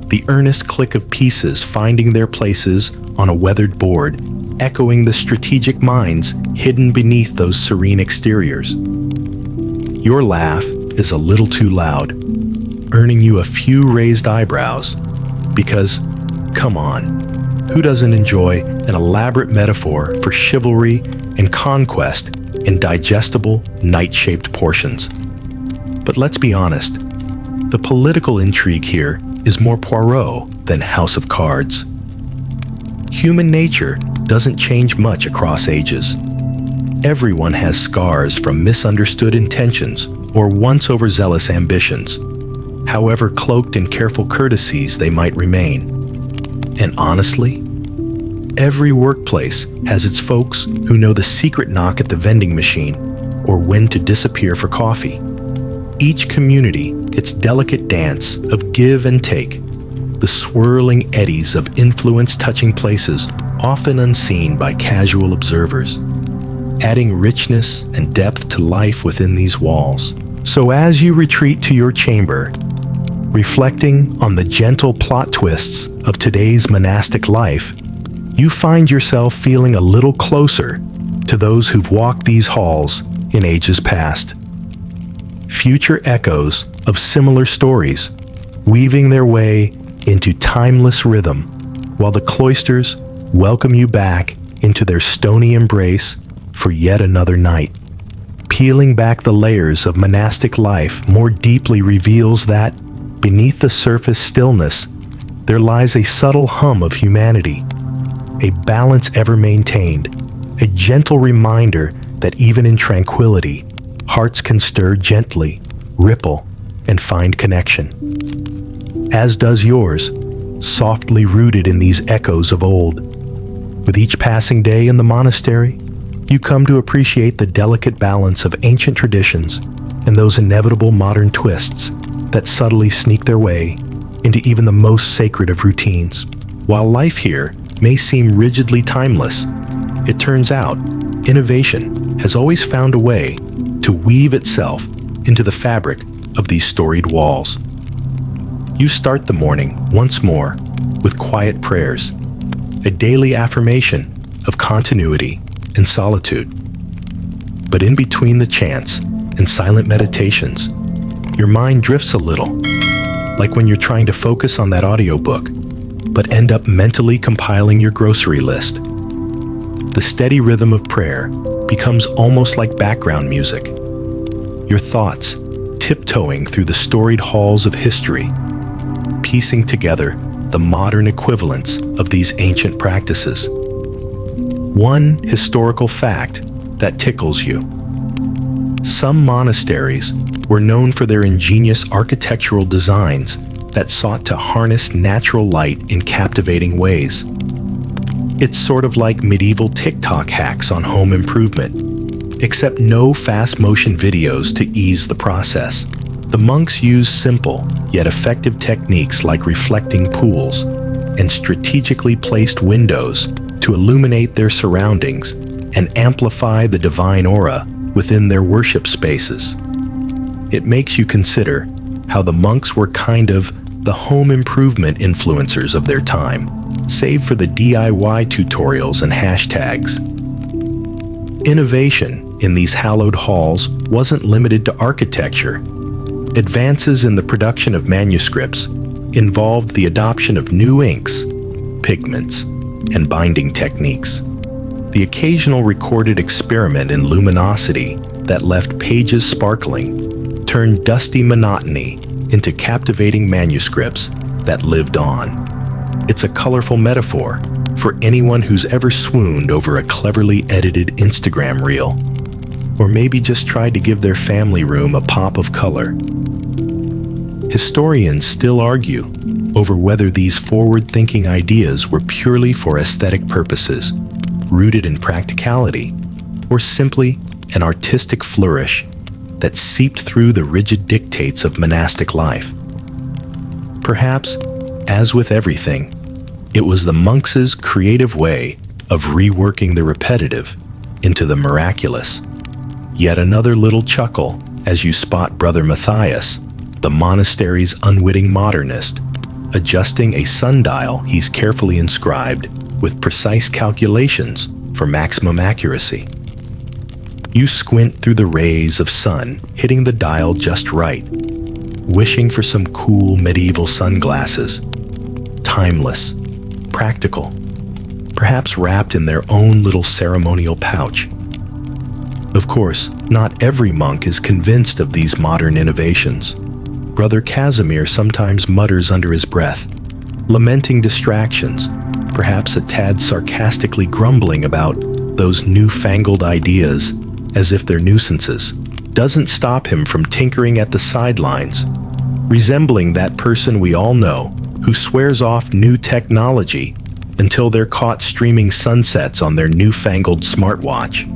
the earnest click of pieces finding their places on a weathered board, echoing the strategic minds hidden beneath those serene exteriors. Your laugh is a little too loud, earning you a few raised eyebrows, because, come on, who doesn't enjoy an elaborate metaphor for chivalry and conquest in digestible, night-shaped portions? But let's be honest, the political intrigue here is more Poirot than House of Cards. Human nature doesn't change much across ages. Everyone has scars from misunderstood intentions or once overzealous ambitions, however cloaked in careful courtesies they might remain. And honestly, every workplace has its folks who know the secret knock at the vending machine or when to disappear for coffee. Each community, its delicate dance of give and take, the swirling eddies of influence touching places often unseen by casual observers, adding richness and depth to life within these walls. So as you retreat to your chamber, reflecting on the gentle plot twists of today's monastic life, you find yourself feeling a little closer to those who've walked these halls in ages past. Future echoes of similar stories, weaving their way into timeless rhythm, while the cloisters welcome you back into their stony embrace for yet another night. Peeling back the layers of monastic life more deeply reveals that, beneath the surface stillness, there lies a subtle hum of humanity, a balance ever maintained, a gentle reminder that even in tranquility, hearts can stir gently, ripple, and find connection. As does yours, softly rooted in these echoes of old. With each passing day in the monastery, you come to appreciate the delicate balance of ancient traditions and those inevitable modern twists that subtly sneak their way into even the most sacred of routines. While life here may seem rigidly timeless, it turns out innovation has always found a way to weave itself into the fabric of these storied walls. You start the morning once more with quiet prayers, a daily affirmation of continuity and solitude. But in between the chants and silent meditations, your mind drifts a little, like when you're trying to focus on that audiobook, but end up mentally compiling your grocery list. The steady rhythm of prayer becomes almost like background music, your thoughts tiptoeing through the storied halls of history, piecing together the modern equivalents of these ancient practices. One historical fact that tickles you. Some monasteries were known for their ingenious architectural designs that sought to harness natural light in captivating ways. It's sort of like medieval TikTok hacks on home improvement, except no fast motion videos to ease the process. The monks use simple yet effective techniques like reflecting pools and strategically placed windows to illuminate their surroundings and amplify the divine aura within their worship spaces. It makes you consider how the monks were kind of the home improvement influencers of their time, save for the DIY tutorials and hashtags. Innovation in these hallowed halls wasn't limited to architecture. Advances in the production of manuscripts involved the adoption of new inks, pigments, and binding techniques. The occasional recorded experiment in luminosity that left pages sparkling turned dusty monotony into captivating manuscripts that lived on. It's a colorful metaphor for anyone who's ever swooned over a cleverly edited Instagram reel, or maybe just tried to give their family room a pop of color. Historians still argue over whether these forward-thinking ideas were purely for aesthetic purposes, rooted in practicality, or simply an artistic flourish that seeped through the rigid dictates of monastic life. Perhaps, as with everything, it was the monks' creative way of reworking the repetitive into the miraculous. Yet another little chuckle as you spot Brother Matthias, the monastery's unwitting modernist, adjusting a sundial he's carefully inscribed with precise calculations for maximum accuracy. You squint through the rays of sun hitting the dial just right, wishing for some cool medieval sunglasses, timeless, practical, perhaps wrapped in their own little ceremonial pouch. Of course, not every monk is convinced of these modern innovations. Brother Casimir sometimes mutters under his breath, lamenting distractions, perhaps a tad sarcastically grumbling about those newfangled ideas as if they're nuisances. Doesn't stop him from tinkering at the sidelines, resembling that person we all know who swears off new technology until they're caught streaming sunsets on their newfangled smartwatch.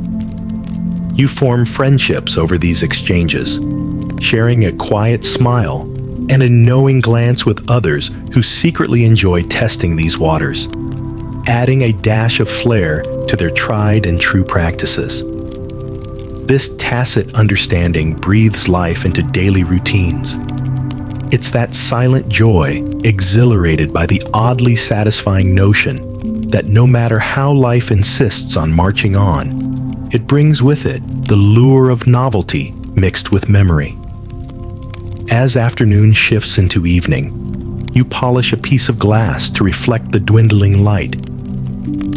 You form friendships over these exchanges, sharing a quiet smile and a knowing glance with others who secretly enjoy testing these waters, adding a dash of flair to their tried and true practices. This tacit understanding breathes life into daily routines. It's that silent joy exhilarated by the oddly satisfying notion that no matter how life insists on marching on, it brings with it the lure of novelty mixed with memory. As afternoon shifts into evening, you polish a piece of glass to reflect the dwindling light,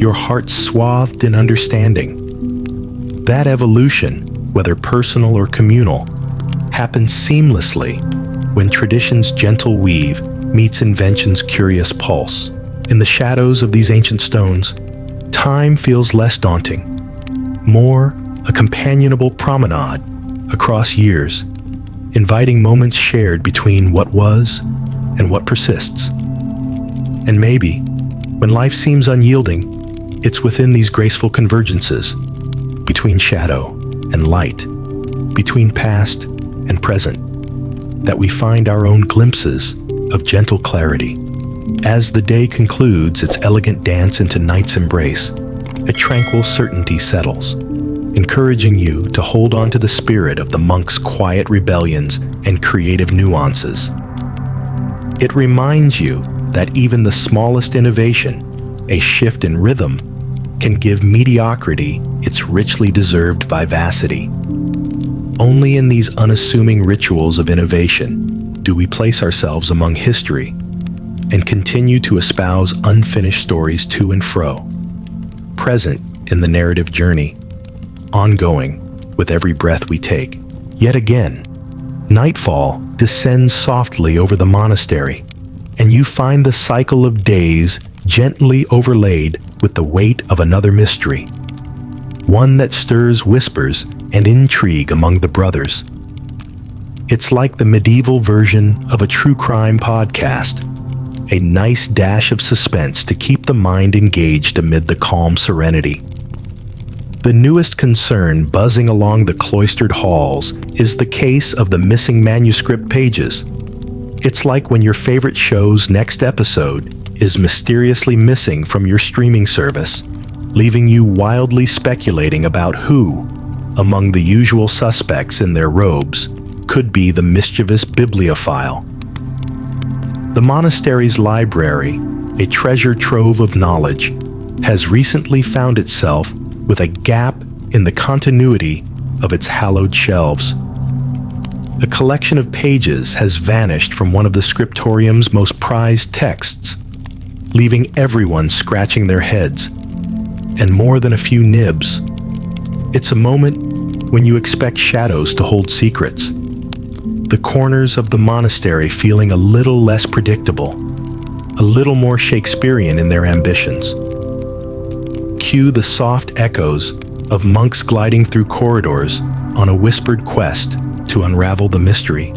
your heart swathed in understanding. That evolution, whether personal or communal, happens seamlessly when tradition's gentle weave meets invention's curious pulse. In the shadows of these ancient stones, time feels less daunting, more a companionable promenade across years, inviting moments shared between what was and what persists. And maybe, when life seems unyielding, it's within these graceful convergences, between shadow and light, between past and present, that we find our own glimpses of gentle clarity. As the day concludes its elegant dance into night's embrace, a tranquil certainty settles, encouraging you to hold on to the spirit of the monk's quiet rebellions and creative nuances. It reminds you that even the smallest innovation, a shift in rhythm, can give mediocrity its richly deserved vivacity. Only in these unassuming rituals of innovation do we place ourselves among history and continue to espouse unfinished stories to and fro, present in the narrative journey, ongoing with every breath we take. Yet again, nightfall descends softly over the monastery, and you find the cycle of days gently overlaid with the weight of another mystery, one that stirs whispers and intrigue among the brothers. It's like the medieval version of a true crime podcast, a nice dash of suspense to keep the mind engaged amid the calm serenity. The newest concern buzzing along the cloistered halls is the case of the missing manuscript pages. It's like when your favorite show's next episode is mysteriously missing from your streaming service, leaving you wildly speculating about who, among the usual suspects in their robes, could be the mischievous bibliophile. The monastery's library, a treasure trove of knowledge, has recently found itself with a gap in the continuity of its hallowed shelves. A collection of pages has vanished from one of the scriptorium's most prized texts, leaving everyone scratching their heads, and more than a few nibs. It's a moment when you expect shadows to hold secrets, the corners of the monastery feeling a little less predictable, a little more Shakespearean in their ambitions. Cue the soft echoes of monks gliding through corridors on a whispered quest to unravel the mystery.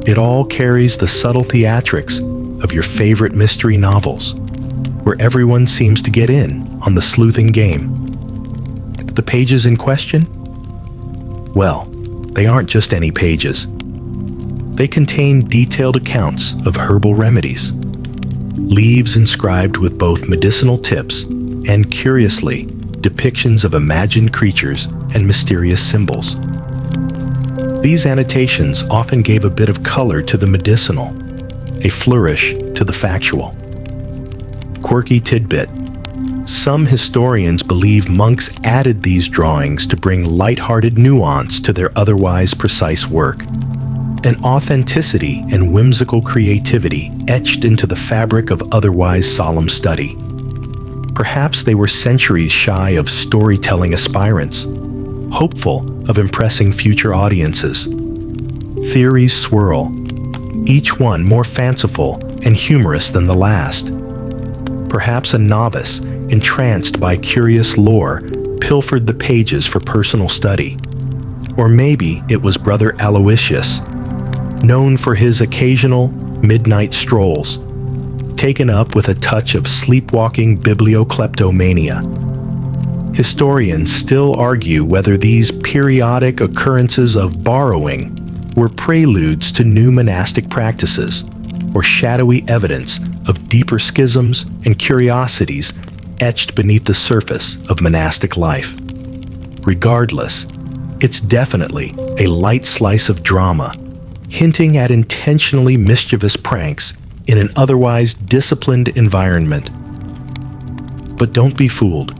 It all carries the subtle theatrics of your favorite mystery novels, where everyone seems to get in on the sleuthing game. The pages in question? Well, they aren't just any pages. They contain detailed accounts of herbal remedies, leaves inscribed with both medicinal tips and, curiously, depictions of imagined creatures and mysterious symbols. These annotations often gave a bit of color to the medicinal, a flourish to the factual. Quirky tidbit: some historians believe monks added these drawings to bring light-hearted nuance to their otherwise precise work, an authenticity and whimsical creativity etched into the fabric of otherwise solemn study. Perhaps they were centuries shy of storytelling aspirants, hopeful of impressing future audiences. Theories swirl, each one more fanciful and humorous than the last. Perhaps a novice, entranced by curious lore, pilfered the pages for personal study. Or maybe it was Brother Aloysius, known for his occasional midnight strolls, taken up with a touch of sleepwalking bibliokleptomania. Historians still argue whether these periodic occurrences of borrowing were preludes to new monastic practices, or shadowy evidence of deeper schisms and curiosities etched beneath the surface of monastic life. Regardless, it's definitely a light slice of drama, hinting at intentionally mischievous pranks in an otherwise disciplined environment. But don't be fooled.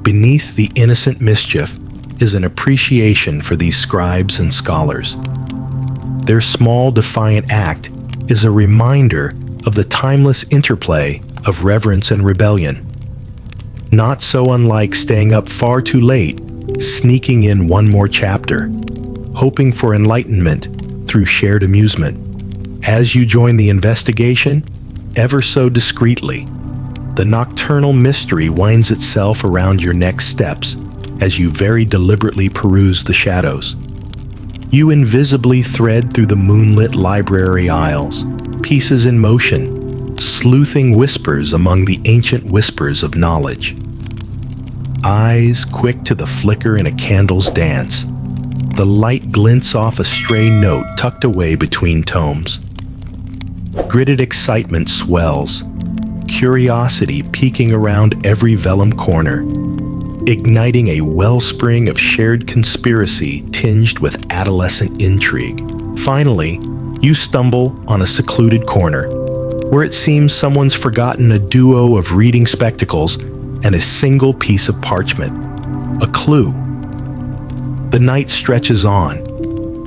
Beneath the innocent mischief is an appreciation for these scribes and scholars. Their small, defiant act is a reminder of the timeless interplay of reverence and rebellion. Not so unlike staying up far too late, sneaking in one more chapter, hoping for enlightenment through shared amusement. As you join the investigation, ever so discreetly, the nocturnal mystery winds itself around your next steps as you very deliberately peruse the shadows. You invisibly thread through the moonlit library aisles, pieces in motion, sleuthing whispers among the ancient whispers of knowledge. Eyes quick to the flicker in a candle's dance, the light glints off a stray note tucked away between tomes. Gritted excitement swells, curiosity peeking around every vellum corner, igniting a wellspring of shared conspiracy tinged with adolescent intrigue. Finally, you stumble on a secluded corner, where it seems someone's forgotten a duo of reading spectacles and a single piece of parchment, a clue. The night stretches on,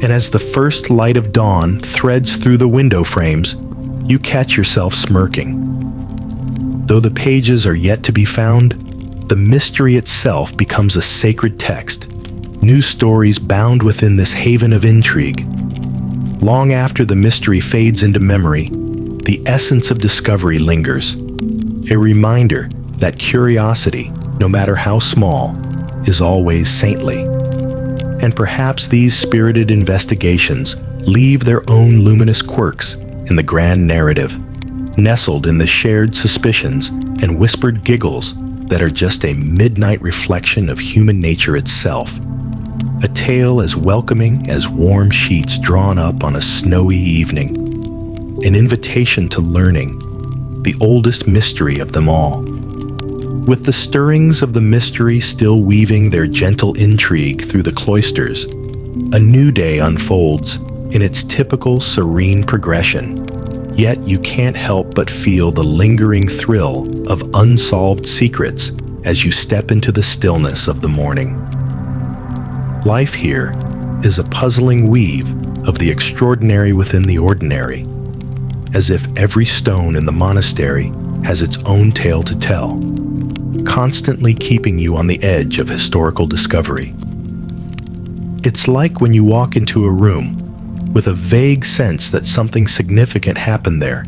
and as the first light of dawn threads through the window frames, you catch yourself smirking. Though the pages are yet to be found, the mystery itself becomes a sacred text, new stories bound within this haven of intrigue. Long after the mystery fades into memory, the essence of discovery lingers, a reminder that curiosity, no matter how small, is always saintly. And perhaps these spirited investigations leave their own luminous quirks in the grand narrative, nestled in the shared suspicions and whispered giggles that are just a midnight reflection of human nature itself. A tale as welcoming as warm sheets drawn up on a snowy evening. An invitation to learning, the oldest mystery of them all. With the stirrings of the mystery still weaving their gentle intrigue through the cloisters, a new day unfolds in its typical serene progression. Yet you can't help but feel the lingering thrill of unsolved secrets as you step into the stillness of the morning. Life here is a puzzling weave of the extraordinary within the ordinary, as if every stone in the monastery has its own tale to tell, constantly keeping you on the edge of historical discovery. It's like when you walk into a room with a vague sense that something significant happened there,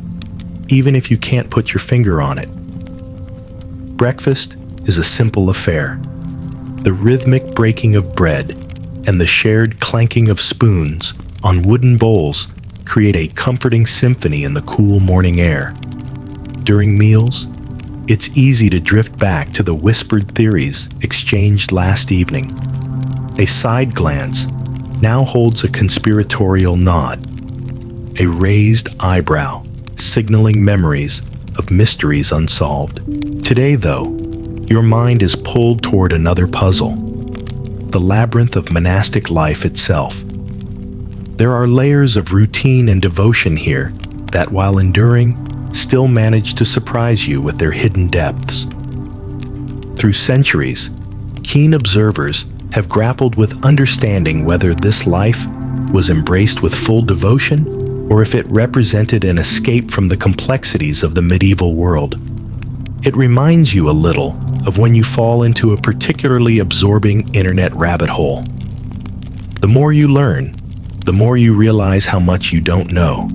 even if you can't put your finger on it. Breakfast is a simple affair. The rhythmic breaking of bread and the shared clanking of spoons on wooden bowls create a comforting symphony in the cool morning air. During meals, it's easy to drift back to the whispered theories exchanged last evening. A side glance now holds a conspiratorial nod, a raised eyebrow signaling memories of mysteries unsolved. Today, though, your mind is pulled toward another puzzle, the labyrinth of monastic life itself. There are layers of routine and devotion here that, while enduring, still manage to surprise you with their hidden depths. Through centuries, keen observers have grappled with understanding whether this life was embraced with full devotion or if it represented an escape from the complexities of the medieval world. It reminds you a little of when you fall into a particularly absorbing internet rabbit hole. The more you learn, the more you realize how much you don't know,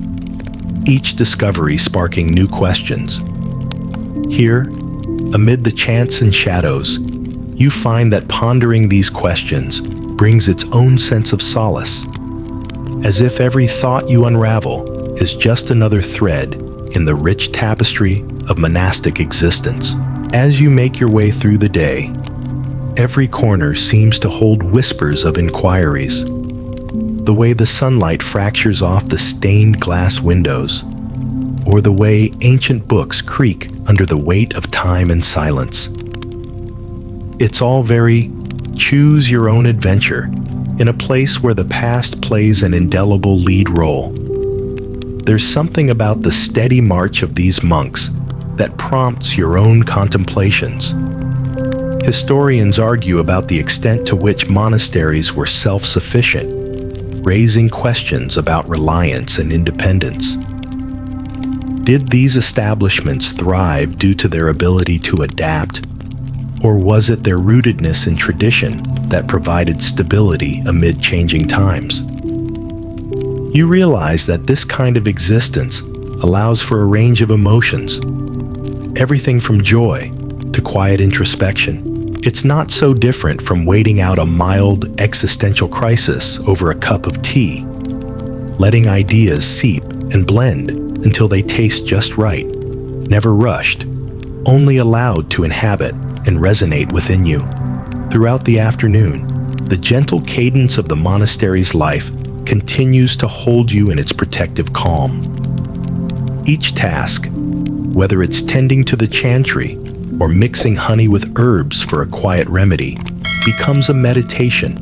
each discovery sparking new questions. Here, amid the chants and shadows, you find that pondering these questions brings its own sense of solace, as if every thought you unravel is just another thread in the rich tapestry of monastic existence. As you make your way through the day, every corner seems to hold whispers of inquiries. The way the sunlight fractures off the stained glass windows, or the way ancient books creak under the weight of time and silence. It's all very choose your own adventure in a place where the past plays an indelible lead role. There's something about the steady march of these monks that prompts your own contemplations. Historians argue about the extent to which monasteries were self-sufficient, raising questions about reliance and independence. Did these establishments thrive due to their ability to adapt, or was it their rootedness in tradition that provided stability amid changing times? You realize that this kind of existence allows for a range of emotions, everything from joy to quiet introspection. It's not so different from waiting out a mild existential crisis over a cup of tea, letting ideas seep and blend until they taste just right, never rushed, only allowed to inhabit and resonate within you. Throughout the afternoon, the gentle cadence of the monastery's life continues to hold you in its protective calm. Each task, whether it's tending to the chantry or mixing honey with herbs for a quiet remedy, becomes a meditation,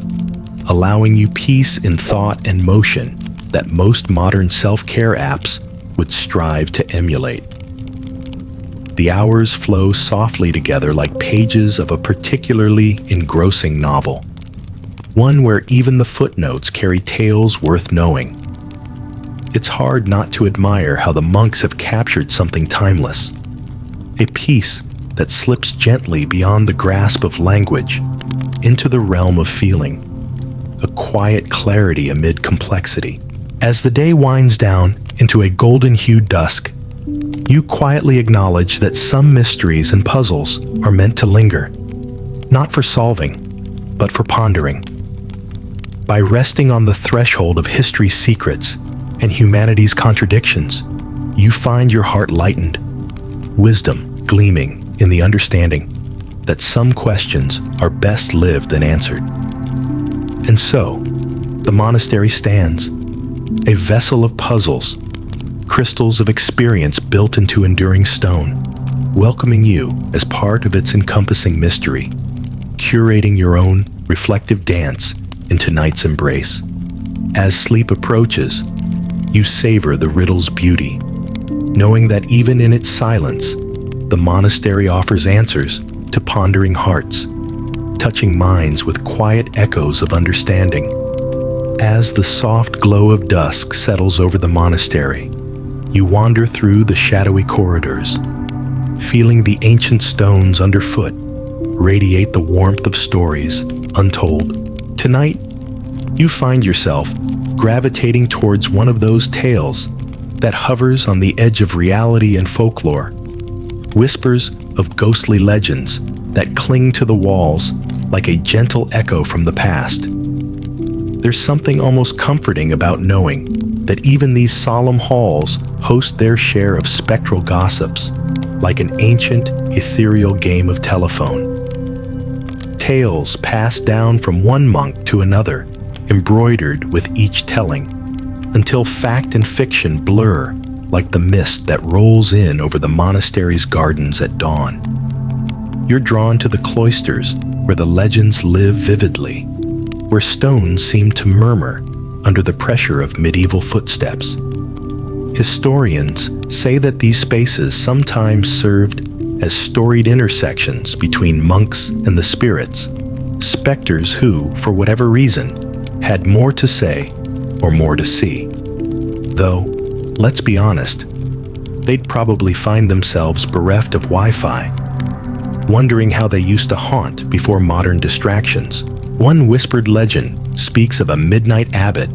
allowing you peace in thought and motion that most modern self-care apps would strive to emulate. The hours flow softly together like pages of a particularly engrossing novel, one where even the footnotes carry tales worth knowing. It's hard not to admire how the monks have captured something timeless, a peace that slips gently beyond the grasp of language into the realm of feeling, a quiet clarity amid complexity. As the day winds down into a golden-hued dusk, you quietly acknowledge that some mysteries and puzzles are meant to linger, not for solving, but for pondering. By resting on the threshold of history's secrets and humanity's contradictions, you find your heart lightened, wisdom gleaming in the understanding that some questions are best lived than answered. And so, the monastery stands, a vessel of puzzles, crystals of experience built into enduring stone, welcoming you as part of its encompassing mystery, curating your own reflective dance into night's embrace. As sleep approaches, you savor the riddle's beauty, knowing that even in its silence, the monastery offers answers to pondering hearts, touching minds with quiet echoes of understanding. As the soft glow of dusk settles over the monastery, you wander through the shadowy corridors, feeling the ancient stones underfoot radiate the warmth of stories untold. Tonight, you find yourself gravitating towards one of those tales that hovers on the edge of reality and folklore, whispers of ghostly legends that cling to the walls like a gentle echo from the past. There's something almost comforting about knowing that even these solemn halls host their share of spectral gossips, like an ancient, ethereal game of telephone. Tales passed down from one monk to another, embroidered with each telling, until fact and fiction blur like the mist that rolls in over the monastery's gardens at dawn. You're drawn to the cloisters where the legends live vividly, where stones seem to murmur under the pressure of medieval footsteps. Historians say that these spaces sometimes served as storied intersections between monks and the spirits, specters who, for whatever reason, had more to say or more to see. Though, let's be honest, they'd probably find themselves bereft of Wi-Fi, wondering how they used to haunt before modern distractions. One whispered legend speaks of a midnight abbot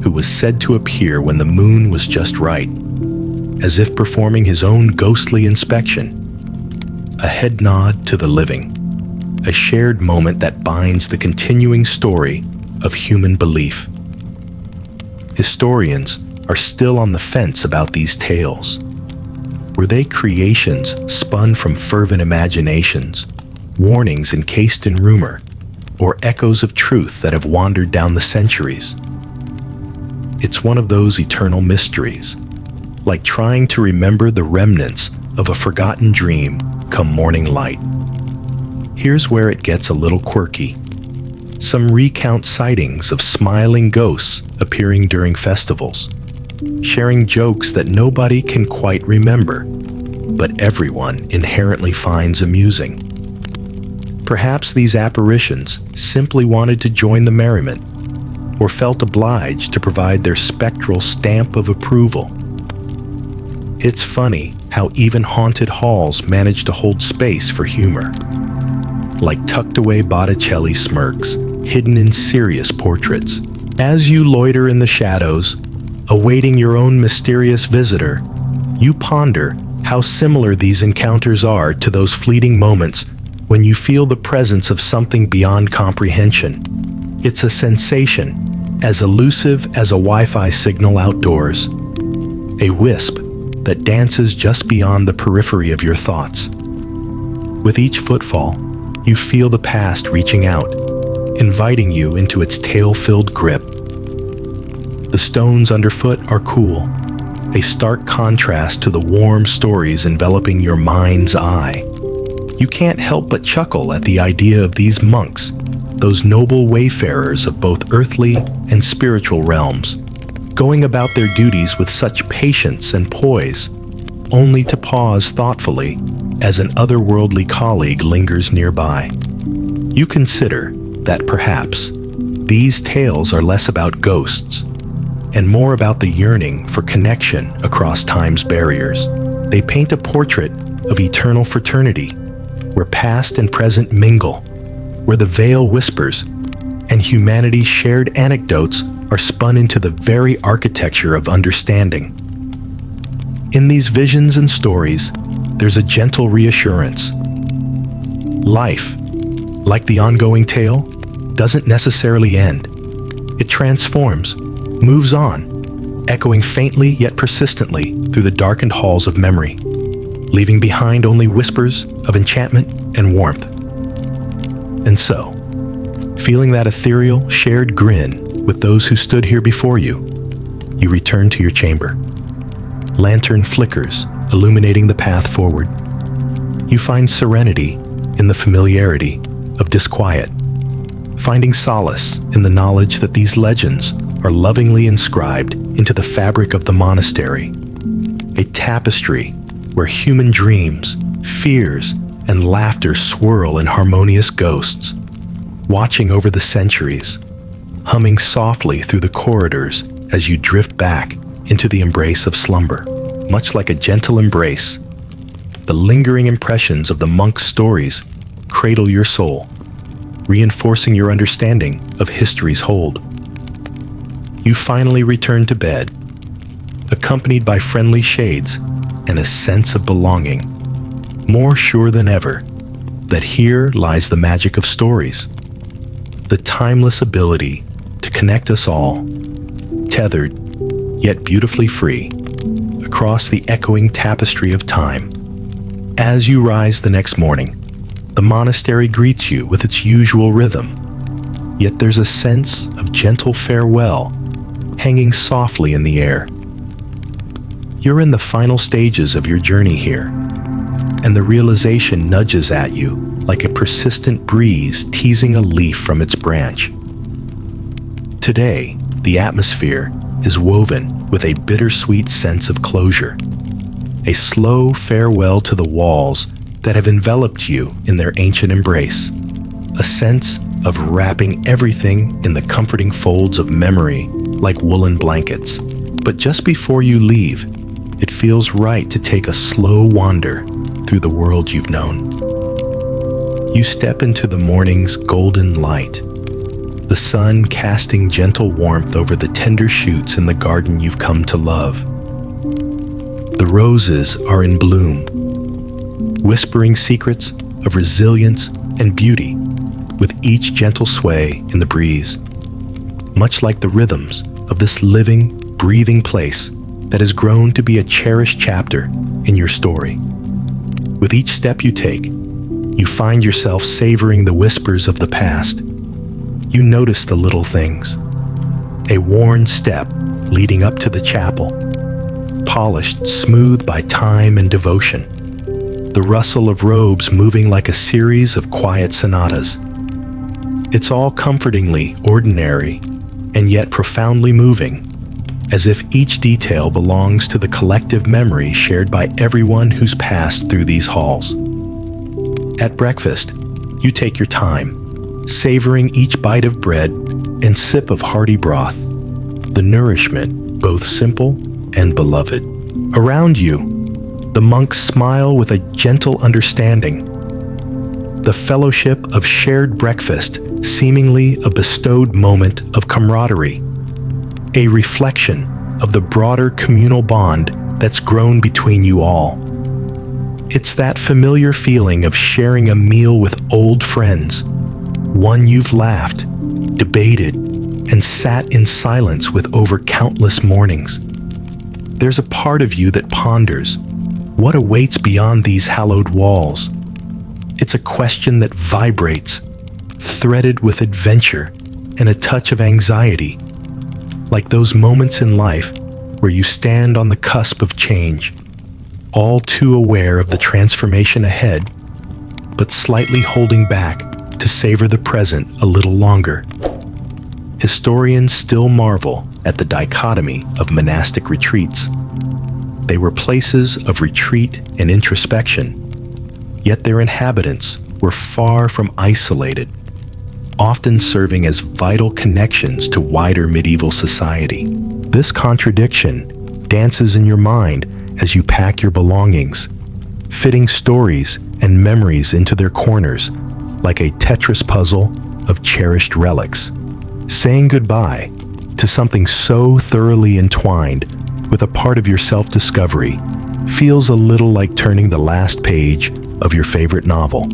who was said to appear when the moon was just right, as if performing his own ghostly inspection. A head nod to the living, a shared moment that binds the continuing story of human belief. Historians are still on the fence about these tales. Were they creations spun from fervent imaginations, warnings encased in rumor, or echoes of truth that have wandered down the centuries? It's one of those eternal mysteries, like trying to remember the remnants of a forgotten dream come morning light. Here's where it gets a little quirky. Some recount sightings of smiling ghosts appearing during festivals, sharing jokes that nobody can quite remember, but everyone inherently finds amusing. Perhaps these apparitions simply wanted to join the merriment, or felt obliged to provide their spectral stamp of approval. It's funny how even haunted halls manage to hold space for humor. Like tucked away Botticelli smirks, hidden in serious portraits. As you loiter in the shadows, awaiting your own mysterious visitor, you ponder how similar these encounters are to those fleeting moments when you feel the presence of something beyond comprehension. It's a sensation as elusive as a Wi-Fi signal outdoors, a wisp that dances just beyond the periphery of your thoughts. With each footfall, you feel the past reaching out, inviting you into its tail-filled grip. The stones underfoot are cool, a stark contrast to the warm stories enveloping your mind's eye. You can't help but chuckle at the idea of these monks, those noble wayfarers of both earthly and spiritual realms, going about their duties with such patience and poise, only to pause thoughtfully as an otherworldly colleague lingers nearby. You consider that perhaps these tales are less about ghosts and more about the yearning for connection across time's barriers. They paint a portrait of eternal fraternity, where past and present mingle, where the veil whispers, and humanity's shared anecdotes are spun into the very architecture of understanding. In these visions and stories, there's a gentle reassurance. Life, like the ongoing tale, doesn't necessarily end. It transforms, moves on, echoing faintly yet persistently through the darkened halls of memory, leaving behind only whispers of enchantment and warmth. And so, feeling that ethereal, shared grin with those who stood here before you, you return to your chamber. Lantern flickers, illuminating the path forward. You find serenity in the familiarity of disquiet, finding solace in the knowledge that these legends are lovingly inscribed into the fabric of the monastery, a tapestry where human dreams, fears, and laughter swirl in harmonious ghosts, watching over the centuries, humming softly through the corridors as you drift back into the embrace of slumber. Much like a gentle embrace, the lingering impressions of the monk's stories cradle your soul, reinforcing your understanding of history's hold. You finally return to bed, accompanied by friendly shades and a sense of belonging, more sure than ever that here lies the magic of stories, the timeless ability to connect us all, tethered yet beautifully free, across the echoing tapestry of time. As you rise the next morning, the monastery greets you with its usual rhythm, yet there's a sense of gentle farewell hanging softly in the air. You're in the final stages of your journey here, and the realization nudges at you like a persistent breeze teasing a leaf from its branch. Today, the atmosphere is woven with a bittersweet sense of closure, a slow farewell to the walls that have enveloped you in their ancient embrace, a sense of wrapping everything in the comforting folds of memory like woolen blankets. But just before you leave, it feels right to take a slow wander through the world you've known. You step into the morning's golden light, the sun casting gentle warmth over the tender shoots in the garden you've come to love. The roses are in bloom, whispering secrets of resilience and beauty with each gentle sway in the breeze, much like the rhythms of this living, breathing place that has grown to be a cherished chapter in your story. With each step you take, you find yourself savoring the whispers of the past. You notice the little things. A worn step leading up to the chapel, polished smooth by time and devotion. The rustle of robes moving like a series of quiet sonatas. It's all comfortingly ordinary and yet profoundly moving, as if each detail belongs to the collective memory shared by everyone who's passed through these halls. At breakfast, you take your time, savoring each bite of bread and sip of hearty broth, the nourishment both simple and beloved. Around you, The monks smile with a gentle understanding. The fellowship of shared breakfast, seemingly a bestowed moment of camaraderie, a reflection of the broader communal bond that's grown between you all. It's that familiar feeling of sharing a meal with old friends, one you've laughed, debated, and sat in silence with over countless mornings. There's a part of you that ponders, what awaits beyond these hallowed walls? It's a question that vibrates, threaded with adventure and a touch of anxiety, like those moments in life where you stand on the cusp of change, all too aware of the transformation ahead, but slightly holding back to savor the present a little longer. Historians still marvel at the dichotomy of monastic retreats. They were places of retreat and introspection, yet their inhabitants were far from isolated, often serving as vital connections to wider medieval society. This contradiction dances in your mind as you pack your belongings, fitting stories and memories into their corners like a Tetris puzzle of cherished relics. Saying goodbye to something so thoroughly entwined with a part of your self-discovery feels a little like turning the last page of your favorite novel.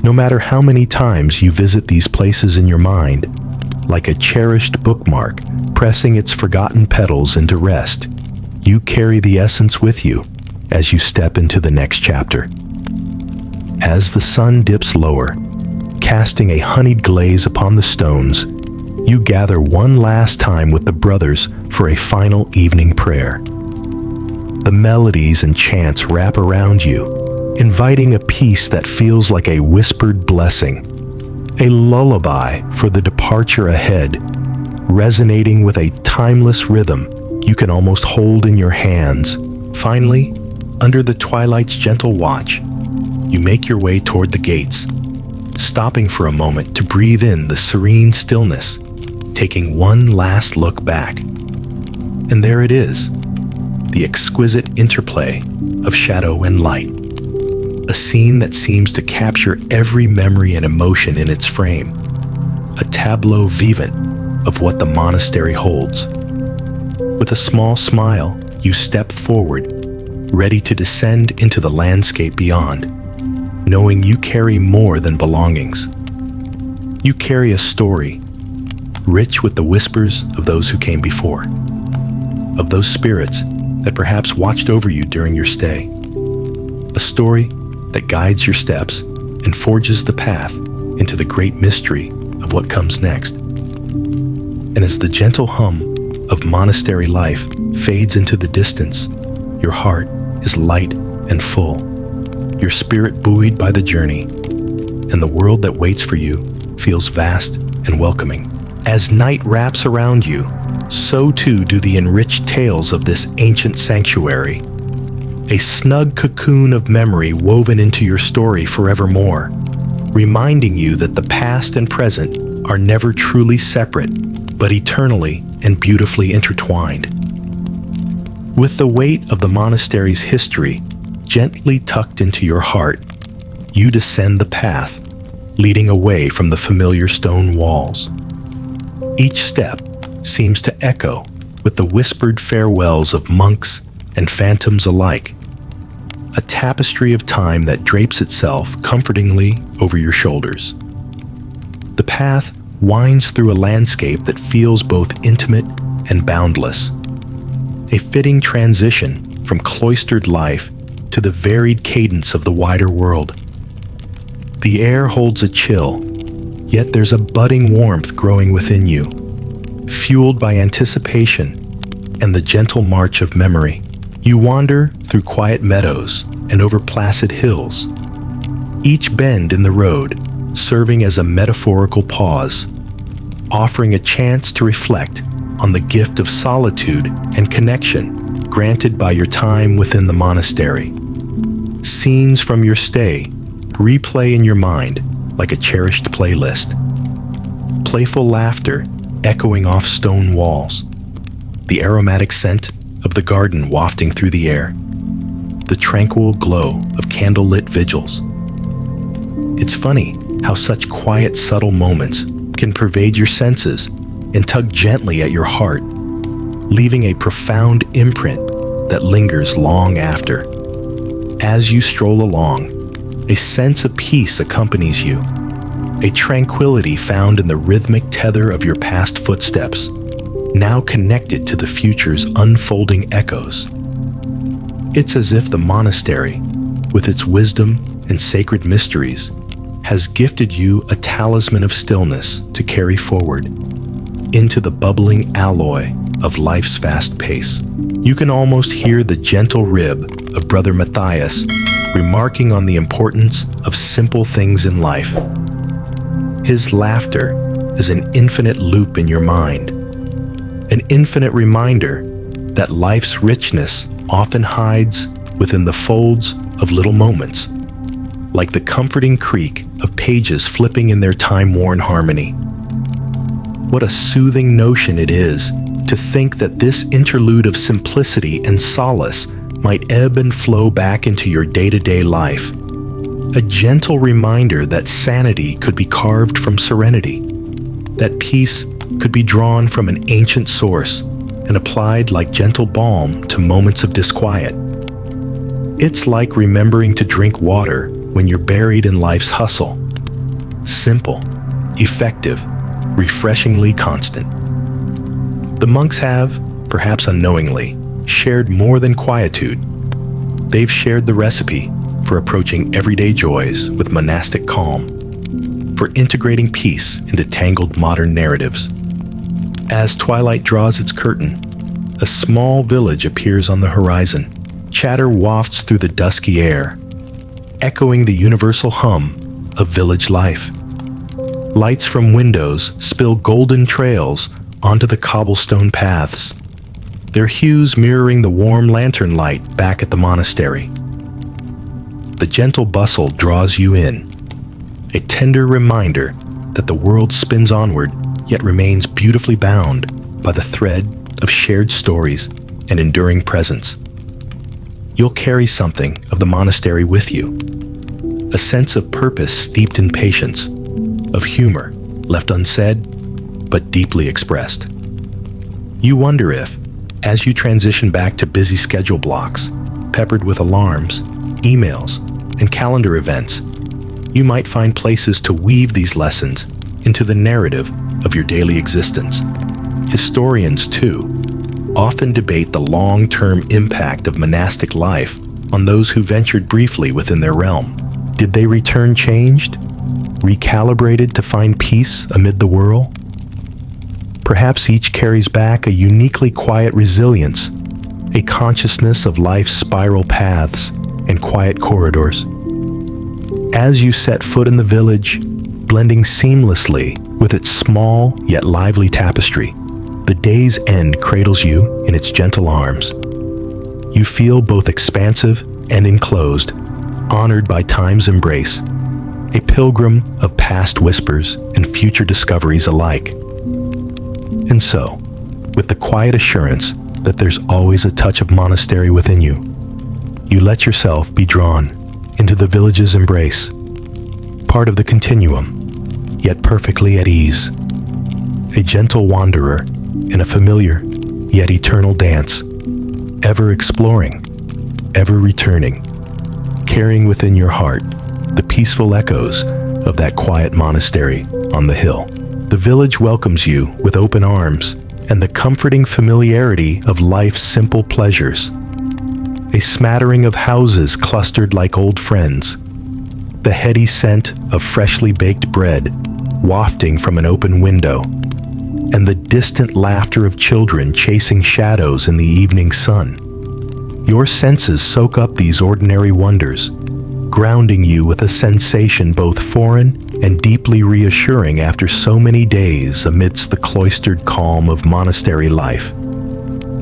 No matter how many times you visit these places in your mind, like a cherished bookmark pressing its forgotten petals into rest, you carry the essence with you as you step into the next chapter. As the sun dips lower, casting a honeyed glaze upon the stones, you gather one last time with the brothers for a final evening prayer. The melodies and chants wrap around you, inviting a peace that feels like a whispered blessing, a lullaby for the departure ahead, resonating with a timeless rhythm you can almost hold in your hands. Finally, under the twilight's gentle watch, you make your way toward the gates, stopping for a moment to breathe in the serene stillness, taking one last look back. And there it is, the exquisite interplay of shadow and light, a scene that seems to capture every memory and emotion in its frame, a tableau vivant of what the monastery holds. With a small smile, you step forward, ready to descend into the landscape beyond, knowing you carry more than belongings. You carry a story, rich with the whispers of those who came before, of those spirits that perhaps watched over you during your stay, a story that guides your steps and forges the path into the great mystery of what comes next. And as the gentle hum of monastery life fades into the distance, your heart is light and full, your spirit buoyed by the journey, and the world that waits for you feels vast and welcoming. As night wraps around you, so too do the enriched tales of this ancient sanctuary, a snug cocoon of memory woven into your story forevermore, reminding you that the past and present are never truly separate, but eternally and beautifully intertwined. With the weight of the monastery's history gently tucked into your heart, you descend the path, leading away from the familiar stone walls. Each step seems to echo with the whispered farewells of monks and phantoms alike, a tapestry of time that drapes itself comfortingly over your shoulders. The path winds through a landscape that feels both intimate and boundless, a fitting transition from cloistered life to the varied cadence of the wider world. The air holds a chill, yet there's a budding warmth growing within you, fueled by anticipation and the gentle march of memory. You wander through quiet meadows and over placid hills, each bend in the road serving as a metaphorical pause, offering a chance to reflect on the gift of solitude and connection granted by your time within the monastery. Scenes from your stay replay in your mind like a cherished playlist. Playful laughter echoing off stone walls, the aromatic scent of the garden wafting through the air, the tranquil glow of candlelit vigils. It's funny how such quiet, subtle moments can pervade your senses and tug gently at your heart, leaving a profound imprint that lingers long after. As you stroll along, a sense of peace accompanies you, a tranquility found in the rhythmic tether of your past footsteps, now connected to the future's unfolding echoes. It's as if the monastery, with its wisdom and sacred mysteries, has gifted you a talisman of stillness to carry forward into the bubbling alloy of life's fast pace. You can almost hear the gentle rib of Brother Matthias remarking on the importance of simple things in life. His laughter is an infinite loop in your mind, an infinite reminder that life's richness often hides within the folds of little moments, like the comforting creak of pages flipping in their time-worn harmony. What a soothing notion it is to think that this interlude of simplicity and solace might ebb and flow back into your day-to-day life. A gentle reminder that sanity could be carved from serenity, that peace could be drawn from an ancient source and applied like gentle balm to moments of disquiet. It's like remembering to drink water when you're buried in life's hustle. Simple, effective, refreshingly constant. The monks have, perhaps unknowingly, shared more than quietude. They've shared the recipe for approaching everyday joys with monastic calm, for integrating peace into tangled modern narratives. As twilight draws its curtain, a small village appears on the horizon. Chatter wafts through the dusky air, echoing the universal hum of village life. Lights from windows spill golden trails onto the cobblestone paths, their hues mirroring the warm lantern light back at the monastery. The gentle bustle draws you in, a tender reminder that the world spins onward yet remains beautifully bound by the thread of shared stories and enduring presence. You'll carry something of the monastery with you, a sense of purpose steeped in patience, of humor left unsaid but deeply expressed. You wonder if, as you transition back to busy schedule blocks, peppered with alarms, emails, and calendar events, you might find places to weave these lessons into the narrative of your daily existence. Historians, too, often debate the long-term impact of monastic life on those who ventured briefly within their realm. Did they return changed, recalibrated to find peace amid the whirl? Perhaps each carries back a uniquely quiet resilience, a consciousness of life's spiral paths and quiet corridors. As you set foot in the village, blending seamlessly with its small yet lively tapestry, the day's end cradles you in its gentle arms. You feel both expansive and enclosed, honored by time's embrace, a pilgrim of past whispers and future discoveries alike. And so, with the quiet assurance that there's always a touch of monastery within you, you let yourself be drawn into the village's embrace, part of the continuum, yet perfectly at ease. A gentle wanderer in a familiar yet eternal dance, ever exploring, ever returning, carrying within your heart the peaceful echoes of that quiet monastery on the hill. The village welcomes you with open arms and the comforting familiarity of life's simple pleasures. A smattering of houses clustered like old friends, the heady scent of freshly baked bread wafting from an open window, and the distant laughter of children chasing shadows in the evening sun. Your senses soak up these ordinary wonders, grounding you with a sensation both foreign and deeply reassuring after so many days amidst the cloistered calm of monastery life.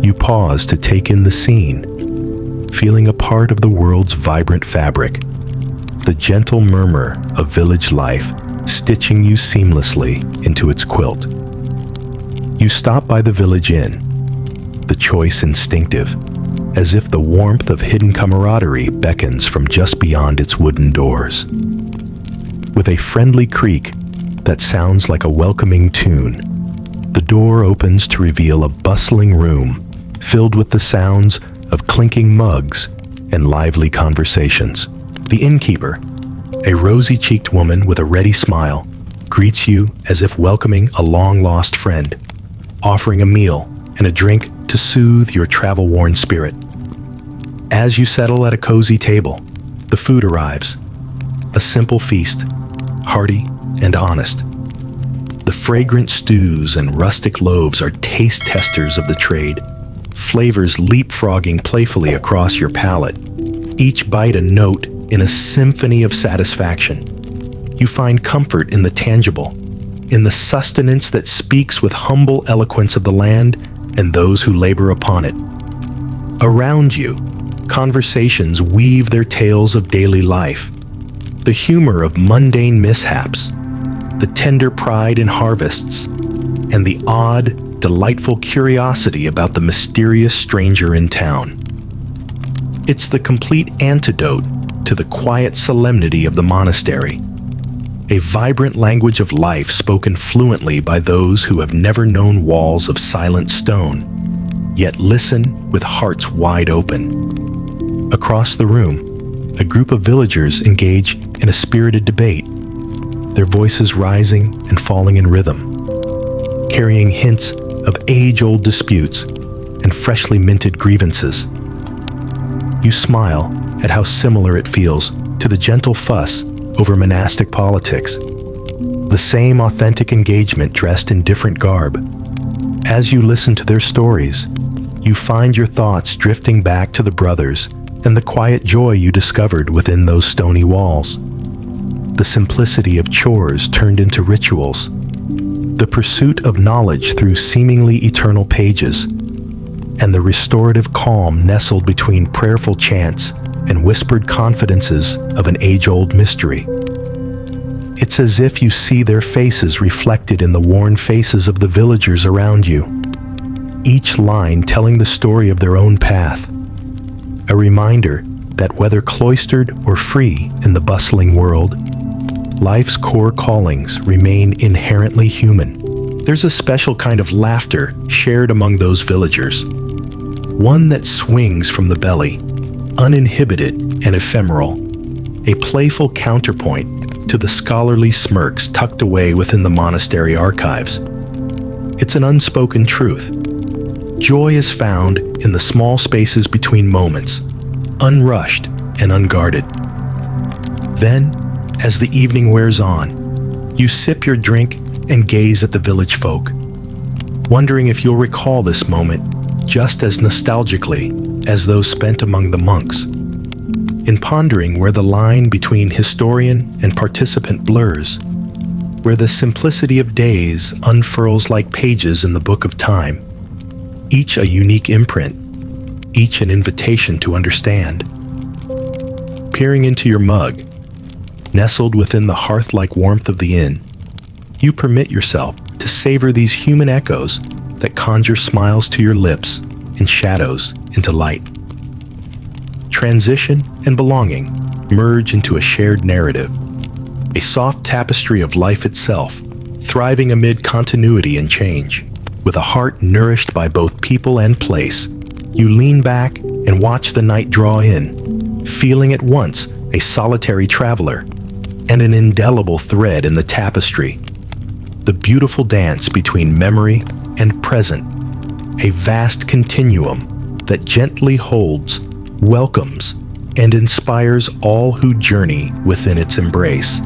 You pause to take in the scene, feeling a part of the world's vibrant fabric, the gentle murmur of village life stitching you seamlessly into its quilt. You stop by the village inn, the choice instinctive, as if the warmth of hidden camaraderie beckons from just beyond its wooden doors. With a friendly creak that sounds like a welcoming tune, the door opens to reveal a bustling room filled with the sounds of clinking mugs and lively conversations. The innkeeper, a rosy-cheeked woman with a ready smile, greets you as if welcoming a long-lost friend, offering a meal and a drink to soothe your travel-worn spirit. As you settle at a cozy table, the food arrives, a simple feast, hearty and honest. The fragrant stews and rustic loaves are taste testers of the trade, flavors leapfrogging playfully across your palate, each bite a note in a symphony of satisfaction. You find comfort in the tangible, in the sustenance that speaks with humble eloquence of the land and those who labor upon it. Around you, conversations weave their tales of daily life, the humor of mundane mishaps, the tender pride in harvests, and the odd, delightful curiosity about the mysterious stranger in town. It's the complete antidote to the quiet solemnity of the monastery, a vibrant language of life spoken fluently by those who have never known walls of silent stone, yet listen with hearts wide open. Across the room, a group of villagers engage in a spirited debate, their voices rising and falling in rhythm, carrying hints of age-old disputes and freshly minted grievances. You smile at how similar it feels to the gentle fuss over monastic politics, the same authentic engagement dressed in different garb. As you listen to their stories, you find your thoughts drifting back to the brothers and the quiet joy you discovered within those stony walls. The simplicity of chores turned into rituals, the pursuit of knowledge through seemingly eternal pages, and the restorative calm nestled between prayerful chants and whispered confidences of an age-old mystery. It's as if you see their faces reflected in the worn faces of the villagers around you, each line telling the story of their own path, a reminder that whether cloistered or free in the bustling world, life's core callings remain inherently human. There's a special kind of laughter shared among those villagers, one that swings from the belly, uninhibited and ephemeral, a playful counterpoint to the scholarly smirks tucked away within the monastery archives. It's an unspoken truth. Joy is found in the small spaces between moments, unrushed and unguarded. Then, as the evening wears on, you sip your drink and gaze at the village folk, wondering if you'll recall this moment just as nostalgically as those spent among the monks. In pondering where the line between historian and participant blurs, where the simplicity of days unfurls like pages in the book of time, each a unique imprint, each an invitation to understand. Peering into your mug, nestled within the hearth-like warmth of the inn, you permit yourself to savor these human echoes that conjure smiles to your lips and shadows into light. Transition and belonging merge into a shared narrative, a soft tapestry of life itself, thriving amid continuity and change. With a heart nourished by both people and place, you lean back and watch the night draw in, feeling at once a solitary traveler and an indelible thread in the tapestry, the beautiful dance between memory and present, a vast continuum that gently holds, welcomes, and inspires all who journey within its embrace.